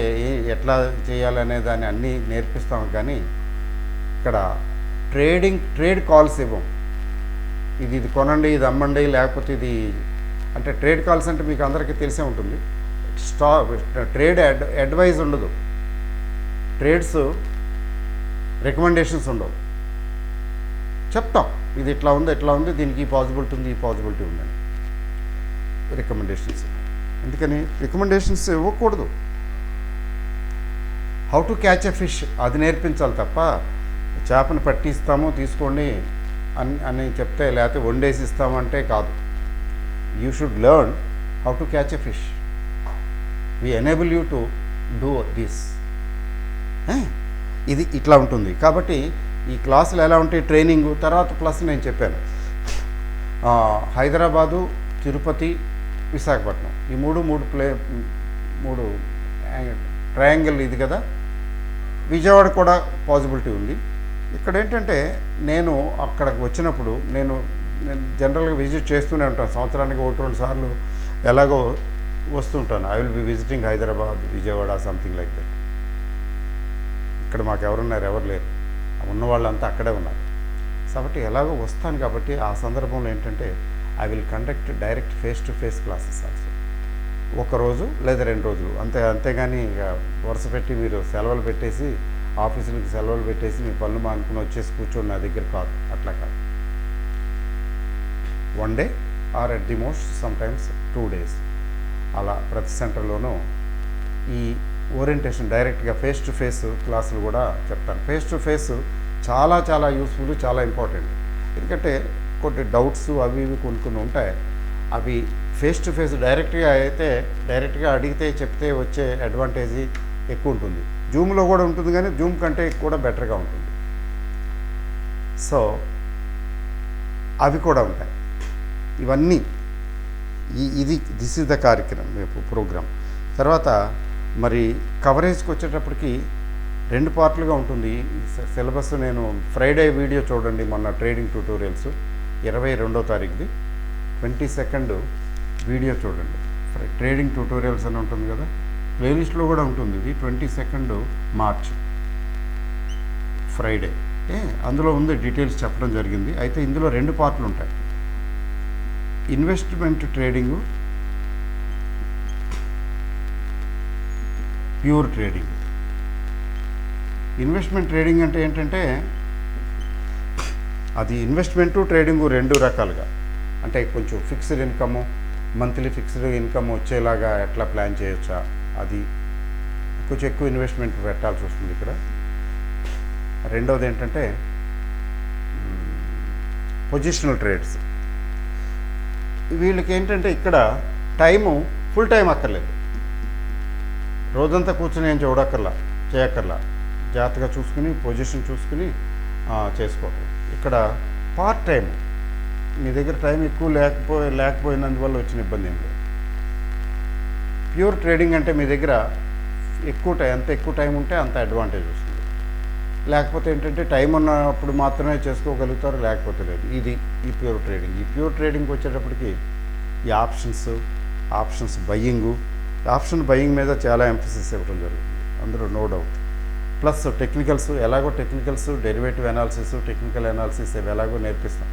ఎట్లా చేయాలి అనే దాన్ని అన్నీ నేర్పిస్తాము. కానీ ఇక్కడ ట్రేడ్ కాల్స్ ఇవ్వం. ఇది కొనండి, ఇది అమ్మండి, లేకపోతే ఇది అంటే ట్రేడ్ కాల్స్ అంటే మీకు అందరికీ తెలిసే ఉంటుంది. ట్రేడ్ అడ్వైజ్ ఉండదు, ట్రేడ్స్ రికమెండేషన్స్ ఉండవు. చెప్తాం ఇది ఇట్లా ఉంది, దీనికి ఈ పాసిబిలిటీ ఉందని రికమెండేషన్స్. అందుకని రికమెండేషన్స్ ఇవ్వకూడదు. How to catch a fish అది నేర్పించాలి తప్ప చేపను పట్టిస్తాము తీసుకోండి అని చెప్తే, లేకపోతే వండేసి ఇస్తామంటే కాదు. You should learn how to catch a fish. We enable you to do this. ఇది ఇట్లా ఉంటుంది. కాబట్టి ఈ క్లాసులు ఎలా ఉంటాయి, ట్రైనింగ్ తర్వాత ప్లస్ నేను చెప్పాను హైదరాబాదు, తిరుపతి, విశాఖపట్నం ఈ మూడు ట్రయాంగిల్ ఇది కదా. విజయవాడ కూడా పాసిబిలిటీ ఉంది. ఇక్కడ ఏంటంటే నేను అక్కడికి వచ్చినప్పుడు నేను జనరల్గా విజిట్ చేస్తూనే ఉంటాను. సంవత్సరానికి 1-2 సార్లు ఎలాగో వస్తుంటాను. I will be visiting Hyderabad, Vijayawada, something like that. ఇక్కడ మాకు ఎవరున్నారు, ఎవరు లేరు, ఉన్న వాళ్ళంతా అక్కడే ఉన్నారు. కాబట్టి ఎలాగో వస్తాను కాబట్టి ఆ సందర్భంలో ఏంటంటే I will conduct direct face to face classes also. ఒకరోజు లేదా 2 రోజులు అంతేగాని ఇక వరుస పెట్టి మీరు సెలవులు పెట్టేసి ఆఫీసులకు సెలవులు పెట్టేసి మీ పనులు మానుకుని వచ్చేసి కూర్చొని నా దగ్గర కాదు, అట్లా కాదు. 1 day or at the most sometimes 2 days అలా ప్రతి సెంటర్లోనూ ఈ ఓరియంటేషన్ డైరెక్ట్గా ఫేస్ టు ఫేస్ క్లాసులు కూడా చెప్తాను. ఫేస్ టు ఫేస్ చాలా చాలా యూస్ఫుల్, చాలా ఇంపార్టెంట్. ఎందుకంటే కొన్ని డౌట్స్ అవి ఇవి కొన్ని ఉంటాయి. అవి ఫేస్ టు ఫేస్ డైరెక్ట్గా అడిగితే చెప్తే వచ్చే అడ్వాంటేజ్ ఎక్కువ ఉంటుంది. జూమ్లో కూడా ఉంటుంది, కానీ జూమ్ కంటే కూడా బెటర్గా ఉంటుంది. సో అవి కూడా ఉంటాయి. ఇవన్నీ దిస్ ఈజ్ ద కార్యక్రమం ప్రోగ్రామ్. తర్వాత మరి కవరేజ్కి వచ్చేటప్పటికి 2 పార్ట్లుగా ఉంటుంది సిలబస్. నేను ఫ్రైడే వీడియో చూడండి, మొన్న ట్రేడింగ్ ట్యూటోరియల్స్ 22వ తారీఖుది, 22nd వీడియో చూడండి. ట్రేడింగ్ ట్యూటోరియల్స్ అని ఉంటుంది కదా, ప్లేలిస్ట్లో కూడా ఉంటుంది. ఇది 22nd మార్చ్ ఫ్రైడే. అందులో ఉంది, డీటెయిల్స్ చెప్పడం జరిగింది. అయితే ఇందులో 2 పార్ట్లు ఉంటాయి. Investment trading, pure trading. Investment trading అంటే ఏంటంటే అది ఇన్వెస్ట్మెంటు ట్రేడింగు 2 రకాలుగా. అంటే కొంచెం fixed income, monthly fixed income వచ్చేలాగా ఎట్లా ప్లాన్ చేయొచ్చా, అది కొంచెం ఎక్కువ ఇన్వెస్ట్మెంట్ పెట్టాల్సి వస్తుంది ఇక్కడ. రెండవది ఏంటంటే పొజిషనల్ ట్రేడ్స్. వీళ్ళకి ఏంటంటే ఇక్కడ టైము ఫుల్ టైం అక్కర్లేదు, రోజంతా కూర్చొని ఏం చేయక్కర్లా, జాగ్రత్తగా చూసుకుని పొజిషన్ చూసుకుని చేసుకోవటం. ఇక్కడ పార్ట్ టైం, మీ దగ్గర టైం ఎక్కువ లేకపోయినందువల్ల వచ్చిన ఇబ్బంది ఏం లేదు. ప్యూర్ ట్రేడింగ్ అంటే మీ దగ్గర ఎంత ఎక్కువ టైం ఉంటే అంత అడ్వాంటేజ్ వస్తుంది. లేకపోతే ఏంటంటే టైం ఉన్నప్పుడు మాత్రమే చేసుకోగలుగుతారు, లేకపోతే లేదు. ఈ ప్యూర్ ట్రేడింగ్. ఈ ప్యూర్ ట్రేడింగ్కి వచ్చేటప్పటికి ఈ ఆప్షన్స్ ఆప్షన్ బయ్యింగ్ మీద చాలా ఎంఫసిస్ ఇవ్వడం జరుగుతుంది, అందులో no doubt. Plus technicals, derivative analysis, technical analysis ఇవి ఎలాగో నేర్పిస్తాం.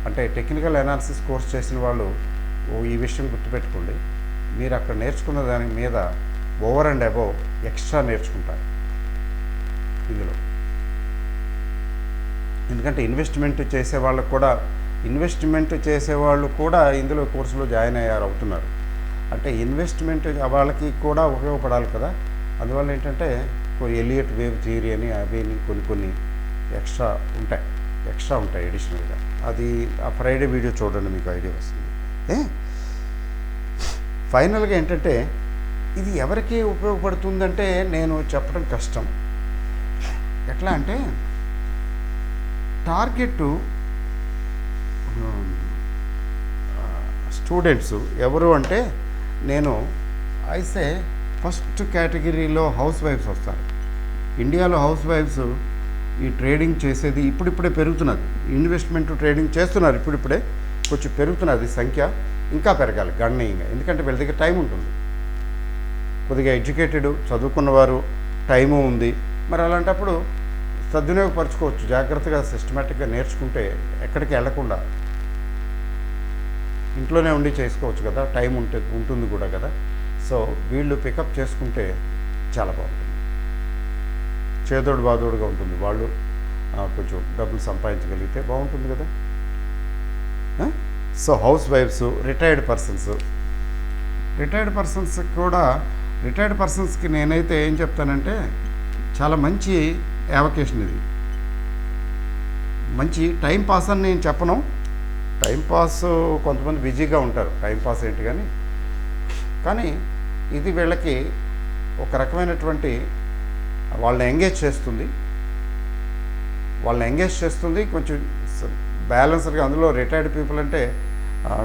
అంటే టెక్నికల్ అనాలిసిస్ కోర్స్ చేసిన వాళ్ళు ఈ విషయం గుర్తుపెట్టుకోండి, మీరు అక్కడ నేర్చుకున్న దాని మీద ఓవర్ అండ్ అబోవ్ ఎక్స్ట్రా నేర్చుకుంటారు ఇందులో. ఎందుకంటే ఇన్వెస్ట్మెంట్ చేసేవాళ్ళు కూడా ఇందులో కోర్సులో జాయిన్ అవుతున్నారు. అంటే ఇన్వెస్ట్మెంట్ వాళ్ళకి కూడా ఉపయోగపడాలి కదా. అందువల్ల ఏంటంటే ఎలియట్ వేవ్ థియరీ అని అవి కొన్ని ఎక్స్ట్రా ఉంటాయి ఎడిషనల్గా. అది ఆ ఫ్రైడే వీడియో చూడండి, మీకు ఐడియా వస్తుంది. ఫైనల్గా ఏంటంటే ఇది ఎవరికి ఉపయోగపడుతుందంటే నేను చెప్పడం కష్టం. ఎట్లా అంటే టార్గెట్ స్టూడెంట్స్ ఎవరు అంటే నేను అయితే ఫస్ట్ కేటగిరీలో హౌస్ వైఫ్స్ వస్తారు. ఇండియాలో హౌస్ వైఫ్స్ ఈ ట్రేడింగ్ చేసేది ఇప్పుడిప్పుడే పెరుగుతున్నది. ఇన్వెస్ట్మెంట్ ట్రేడింగ్ చేస్తున్నారు ఇప్పుడిప్పుడే, కొంచెం పెరుగుతున్నది సంఖ్య, ఇంకా పెరగాలి గణనీయంగా. ఎందుకంటే వీళ్ళ దగ్గర టైం ఉంటుంది, కొద్దిగా ఎడ్యుకేటెడ్ చదువుకున్నవారు, టైము ఉంది. మరి అలాంటప్పుడు సద్వినియోగపరచుకోవచ్చు, జాగ్రత్తగా సిస్టమేటిక్గా నేర్చుకుంటే ఎక్కడికి వెళ్లకుండా ఇంట్లోనే ఉండి చేసుకోవచ్చు కదా, టైం ఉంటుంది కూడా కదా. సో వీళ్ళు పికప్ చేసుకుంటే చాలా బాగుంటుంది, చేదోడు బాదోడుగా ఉంటుంది. వాళ్ళు కొంచెం డబ్బులు సంపాదించగలిగితే బాగుంటుంది కదా. సో హౌస్ వైఫ్స్, రిటైర్డ్ పర్సన్స్కి నేనైతే ఏం చెప్తానంటే చాలా మంచి యావకేషన్ ఇది. మంచి టైం పాస్ అని నేను చెప్పను, టైం పాస్ కొంతమంది బిజీగా ఉంటారు, టైం పాస్ ఏంటి కానీ ఇది వీళ్ళకి ఒక రకమైనటువంటి వాళ్ళని ఎంగేజ్ చేస్తుంది, కొంచెం బ్యాలెన్స్డ్గా. అందులో రిటైర్డ్ పీపుల్ అంటే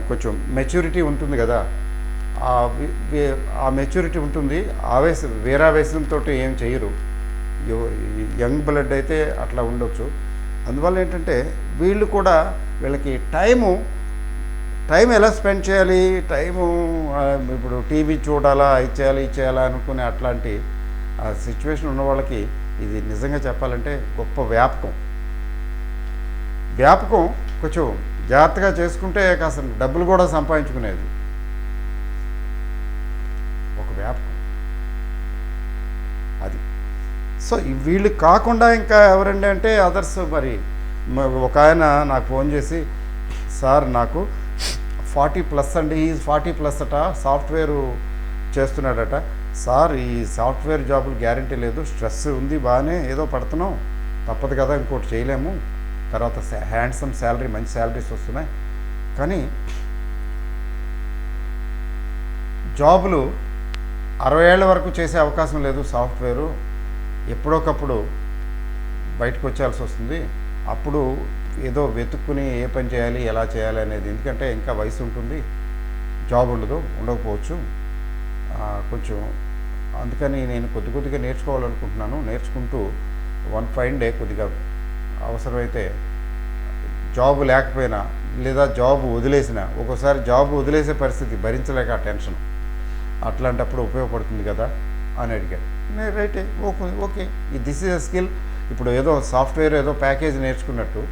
కొంచెం మెచ్యూరిటీ ఉంటుంది కదా, ఆ మెచ్యూరిటీ ఉంటుంది. వీరావేశంతో ఏం చేయరు. యంగ్ బ్లడ్ అయితే అట్లా ఉండొచ్చు. అందువల్ల ఏంటంటే వీళ్ళకి టైం ఎలా స్పెండ్ చేయాలి, ఇప్పుడు టీవీ చూడాలా, ఇది చేయాలా అనుకునే అట్లాంటి సిచ్యువేషన్ ఉన్న వాళ్ళకి ఇది నిజంగా చెప్పాలంటే గొప్ప వ్యాపకం. వ్యాపకం కొంచెం జాగ్రత్తగా చేసుకుంటే కాస్త డబ్బులు కూడా సంపాదించుకునేది ఒక వ్యాపకం అది. సో వీళ్ళు కాకుండా ఇంకా ఎవరండి అంటే అదర్స్. మరి ఒక ఆయన నాకు ఫోన్ చేసి, సార్ నాకు 40+ అండి, ఈ 40+ అట, సాఫ్ట్వేరు చేస్తున్నాడట. సార్ ఈ సాఫ్ట్వేర్ జాబులు గ్యారంటీ లేదు, స్ట్రెస్ ఉంది, బాగానే ఏదో పడుతున్నాం, తప్పదు కదా, ఇంకోటి చేయలేము, తర్వాత హ్యాండ్సమ్ శాలరీ, మంచి శాలరీస్ వస్తున్నాయి, కానీ జాబులు 60 ఏళ్ల వరకు చేసే అవకాశం లేదు, సాఫ్ట్వేరు ఎప్పుడోకప్పుడు బయటకు వచ్చేయాల్సి వస్తుంది, అప్పుడు ఏదో వెతుక్కుని ఏ పని చేయాలి, ఎలా చేయాలి అనేది, ఎందుకంటే ఇంకా వయసు ఉంటుంది, జాబ్ ఉండకపోవచ్చు కొంచెం, అందుకని నేను కొద్దిగా నేర్చుకోవాలనుకుంటున్నాను, నేర్చుకుంటూ వన్ ఫైన్ డే కొద్దిగా అవసరమైతే జాబు లేకపోయినా లేదా జాబు వదిలేసిన, ఒక్కోసారి జాబు వదిలేసే పరిస్థితి భరించలేక ఆ టెన్షన్, అట్లాంటప్పుడు ఉపయోగపడుతుంది కదా అని అడిగాడు. నేను రైటే, okay this is a skill. ఇప్పుడు ఏదో సాఫ్ట్వేర్ ఏదో ప్యాకేజ్ నేర్చుకున్నట్టు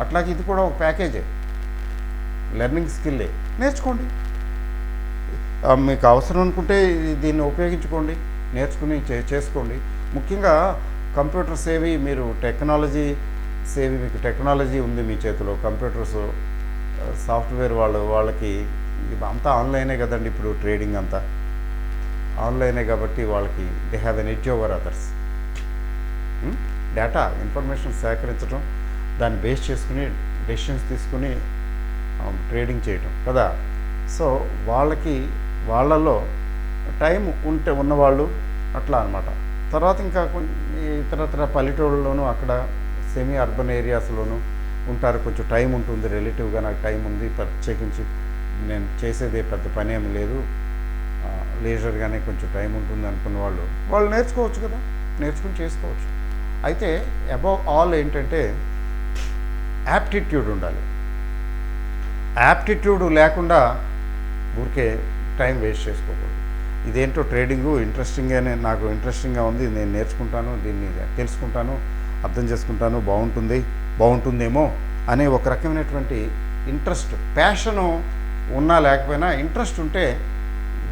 అట్లాగే ఇది కూడా ఒక ప్యాకేజే, లెర్నింగ్ స్కిల్లే, నేర్చుకోండి, మీకు అవసరం అనుకుంటే దీన్ని ఉపయోగించుకోండి, నేర్చుకుని చేసుకోండి. ముఖ్యంగా కంప్యూటర్స్ ఏవి, మీరు టెక్నాలజీ సేవి, మీకు టెక్నాలజీ ఉంది మీ చేతిలో, కంప్యూటర్స్ సాఫ్ట్వేర్ వాళ్ళకి అంతా ఆన్లైనే కదండి, ఇప్పుడు ట్రేడింగ్ అంతా ఆన్లైనే కాబట్టి వాళ్ళకి they have an edge over others. Data information సేకరించడం, దాన్ని బేస్ చేసుకుని డెసిషన్స్ తీసుకుని ట్రేడింగ్ చేయటం కదా. సో వాళ్ళలో టైం ఉన్నవాళ్ళు అట్లా అనమాట. తర్వాత ఇంకా ఇతరత్ర పల్లెటూళ్ళలోనూ అక్కడ సెమీ అర్బన్ ఏరియాస్లోనూ ఉంటారు, కొంచెం టైం ఉంటుంది, రిలేటివ్గా నాకు టైం ఉంది, ప్రత్యేకించి నేను చేసేదే పెద్ద పని ఏమి లేదు, లేజర్గానే కొంచెం టైం ఉంటుంది అనుకున్న వాళ్ళు నేర్చుకోవచ్చు కదా, నేర్చుకుని చేసుకోవచ్చు. అయితే అబౌవ్ ఆల్ ఏంటంటే యాప్టిట్యూడ్ ఉండాలి. యాప్టిట్యూడ్ లేకుండా ఊరికే టైం వేస్ట్ చేసుకోకూడదు. ఇదేంటో ట్రేడింగు నాకు ఇంట్రెస్టింగ్గా ఉంది, నేను నేర్చుకుంటాను, దీన్ని తెలుసుకుంటాను, అర్థం చేసుకుంటాను, బాగుంటుందేమో అనే ఒక రకమైనటువంటి ఇంట్రెస్ట్, ప్యాషను ఉన్నా లేకపోయినా ఇంట్రెస్ట్ ఉంటే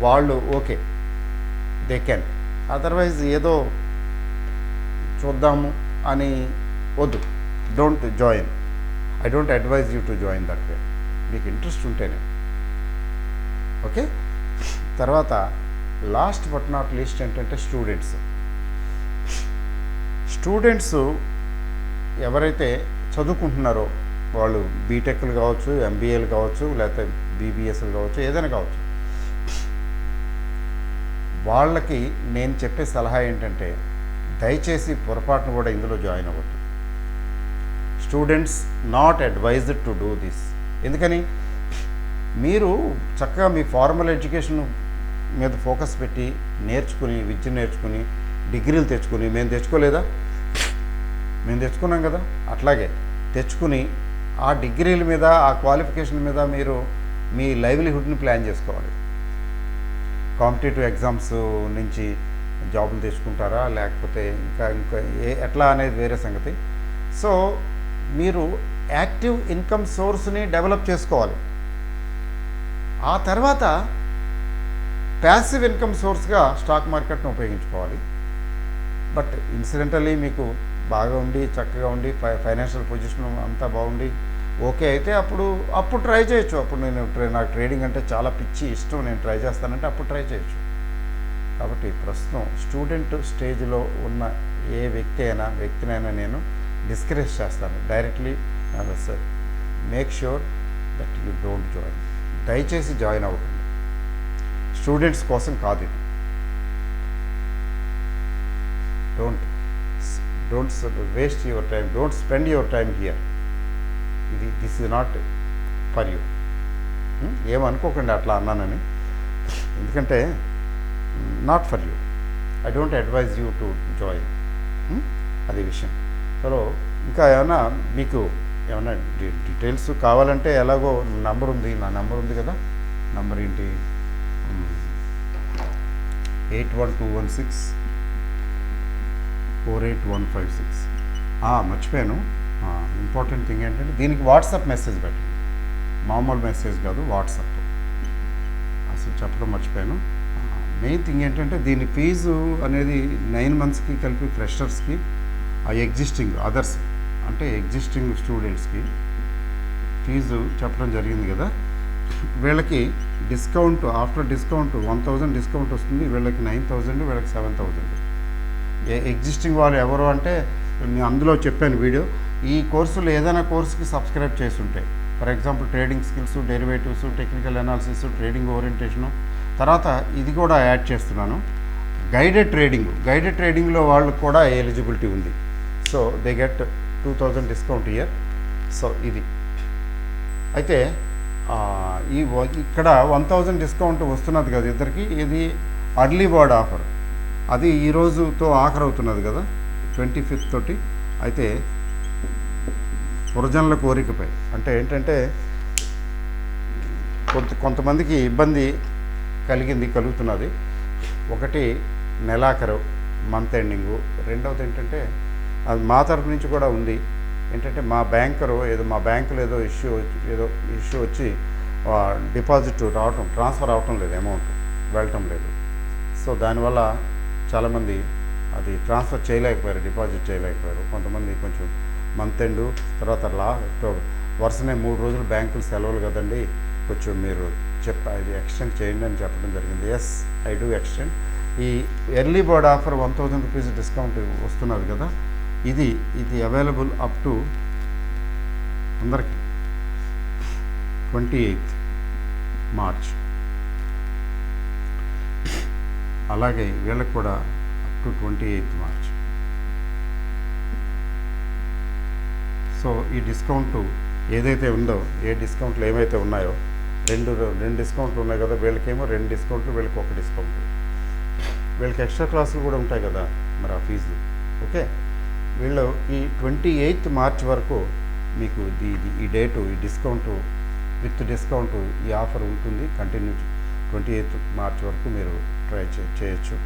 వాళ్ళు ఓకే, దే కెన్. అదర్వైజ్ ఏదో చూద్దాము అని వద్దు, don't join. I don't advise you to join that way. మీకు ఇంట్రెస్ట్ ఉంటేనే ఓకే. తర్వాత లాస్ట్ బట్ నాట్ లీస్ట్ ఏంటంటే స్టూడెంట్స్ ఎవరైతే చదువుకుంటున్నారో, వాళ్ళు బీటెక్లు కావచ్చు, ఎంబీఏలు కావచ్చు, లేకపోతే బీబీఎస్లు కావచ్చు, ఏదైనా కావచ్చు, వాళ్ళకి నేను చెప్పే సలహా ఏంటంటే దయచేసి పొరపాటును కూడా ఇందులో జాయిన్ అవ్వద్దు. Students not advised to do this. ఎందుకని, మీరు చక్కగా మీ ఫార్మల్ ఎడ్యుకేషన్ మీద ఫోకస్ పెట్టి విద్య నేర్చుకుని డిగ్రీలు తెచ్చుకుని, మేము తెచ్చుకున్నాం కదా, అట్లాగే తెచ్చుకుని ఆ డిగ్రీల మీద, ఆ క్వాలిఫికేషన్ మీద మీరు మీ లైవ్లీహుడ్ని ప్లాన్ చేసుకోవాలి. కాంపిటేటివ్ ఎగ్జామ్స్ నుంచి జాబులు తెచ్చుకుంటారా, లేకపోతే ఇంకా ఎట్లా అనేది వేరే సంగతి. సో మీరు యాక్టివ్ ఇన్కమ్ సోర్స్ని డెవలప్ చేసుకోవాలి. ఆ తర్వాత ప్యాసివ్ ఇన్కమ్ సోర్స్గా స్టాక్ మార్కెట్ను ఉపయోగించుకోవాలి. బట్ ఇన్సిడెంటల్లీ మీకు బాగా ఉండి, చక్కగా ఉండి, ఫైనాన్షియల్ పొజిషన్ అంతా బాగుండి ఓకే అయితే అప్పుడు ట్రై చేయొచ్చు. అప్పుడు నాకు ట్రేడింగ్ అంటే చాలా పిచ్చి ఇష్టం, నేను ట్రై చేస్తానంటే అప్పుడు ట్రై చేయొచ్చు. కాబట్టి ప్రస్తుతం స్టూడెంట్ స్టేజ్లో ఉన్న ఏ వ్యక్తినైనా నేను డిస్కరేజ్ చేస్తాను directly. Sir, make sure that you don't join. దయచేసి జాయిన్ అవ్వకండి, స్టూడెంట్స్ కోసం కాదు ఇది. Don't waste your time, don't spend your time here. This is not for you. ఏమనుకోకండి అట్లా అన్నానని, ఎందుకంటే not for you. I don't advise you to join. అది విషయం. సో ఇంకా ఏమైనా మీకు ఏమైనా డీటెయిల్స్ కావాలంటే ఎలాగో నంబర్ ఉంది, నా నంబర్ ఉంది కదా, నంబర్ ఏంటి, 8121681216 48156. మర్చిపోయాను. ఇంపార్టెంట్ థింగ్ ఏంటంటే దీనికి వాట్సాప్ మెసేజ్ పెట్టండి, మామూలు మెసేజ్ కాదు, వాట్సాప్. అసలు చెప్పడం మర్చిపోయాను. మెయిన్ థింగ్ ఏంటంటే దీని ఫీజు అనేది 9 monthsకి కలిపి ఫ్రెషర్స్కి, ఎగ్జిస్టింగ్ అదర్స్ అంటే ఎగ్జిస్టింగ్ స్టూడెంట్స్కి ఫీజు చెప్పడం జరిగింది కదా. వీళ్ళకి డిస్కౌంట్, ఆఫ్టర్ డిస్కౌంట్ 1000 డిస్కౌంట్ వస్తుంది. వీళ్ళకి 9000, వీళ్ళకి 7000. ఎగ్జిస్టింగ్ వాళ్ళు ఎవరు అంటే నేను అందులో చెప్పాను వీడియో. ఈ కోర్సులో ఏదైనా కోర్సుకి సబ్స్క్రైబ్ చేసి ఉంటాయి. For example trading skills, derivatives, technical analysis, trading orientation, తర్వాత ఇది కూడా యాడ్ చేస్తున్నాను, గైడెడ్ ట్రేడింగ్లో వాళ్ళకు కూడా ఎలిజిబిలిటీ ఉంది. So they get 2000 discount year. So ఇది అయితే ఇక్కడ 1000 డిస్కౌంట్ వస్తున్నది కదా ఇద్దరికి. ఇది అర్లీ బర్డ్ ఆఫర్, అది ఈ రోజుతో ఆఖరు అవుతున్నది కదా, 25th తోటి. అయితే పురజనుల కోరికపై అంటే ఏంటంటే కొంతమందికి ఇబ్బంది కలుగుతున్నది. ఒకటి నెలాఖరు, మంత్ ఎండింగు. రెండవది ఏంటంటే అది మా తరపు నుంచి కూడా ఉంది. ఏంటంటే మా బ్యాంకరు మా బ్యాంకులో ఏదో ఇష్యూ వచ్చి డిపాజిట్ ట్రాన్స్ఫర్ అవటం లేదు, అమౌంట్ వెళ్ళటం లేదు. సో దానివల్ల చాలామంది అది ట్రాన్స్ఫర్ చేయలేకపోయారు, డిపాజిట్ చేయలేకపోయారు. కొంతమంది కొంచెం మంత్ ఎండ్ తర్వాత వరుసనే 3 రోజులు బ్యాంకులు సెలవులు కదండి, కొంచెం మీరు అది ఎక్స్టెండ్ చేయండి అని చెప్పడం జరిగింది. Yes, I do extend. ఈ early bird offer 1000 rupees discount వస్తున్నది కదా, ఇది అవైలబుల్ అప్ టు అందరికీ 28th మార్చ్. అలాగే వీళ్ళకి కూడా up to 28th March. So ఈ డిస్కౌంట్ ఏదైతే ఉందో, ఏ డిస్కౌంట్లు ఏమైతే ఉన్నాయో, రెండు డిస్కౌంట్లు ఉన్నాయి కదా, వీళ్ళకేమో 2 డిస్కౌంట్లు, వీళ్ళకి 1 డిస్కౌంట్. వీళ్ళకి ఎక్స్ట్రా క్లాసులు కూడా ఉంటాయి కదా మరి ఆ ఫీజులు. ఓకే, వీళ్ళు ఈ 28th మార్చ్ వరకు మీకు ఈ డేటు, ఈ డిస్కౌంట్ విత్ డిస్కౌంట్ ఈ ఆఫర్ ఉంటుంది. కంటిన్యూ 28th మార్చ్ వరకు మీరు ట్రై చేయొచ్చు.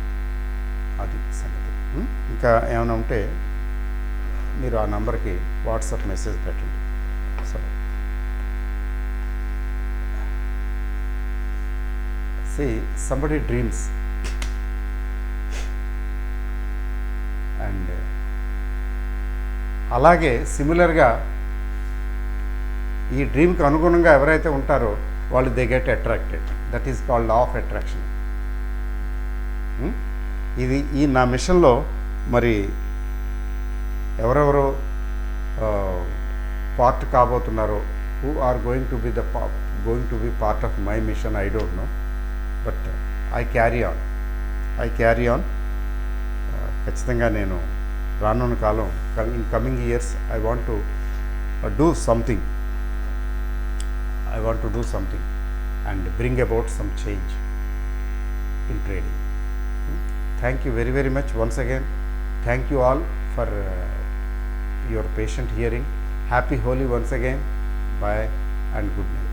అది సంగతి. ఇంకా ఏమైనా ఉంటే మీరు ఆ నంబర్కి వాట్సాప్ మెసేజ్ పెట్టండి. సో somebody dreams and అలాగే సిమిలర్గా ఈ డ్రీమ్కి అనుగుణంగా ఎవరైతే ఉంటారో వాళ్ళు they get attracted. That is called law of attraction. ఈ నా మిషన్లో మరి ఎవరెవరో పార్ట్ కాబోతున్నారో, who are going to be part of my mission, I don't know, but I carry on. ఖచ్చితంగా నేను రానున్న కాలం, in coming years I want to do something and bring about some change in trading. Thank you very, very much once again. Thank you all for your patient hearing. Happy Holi once again. Bye and good night.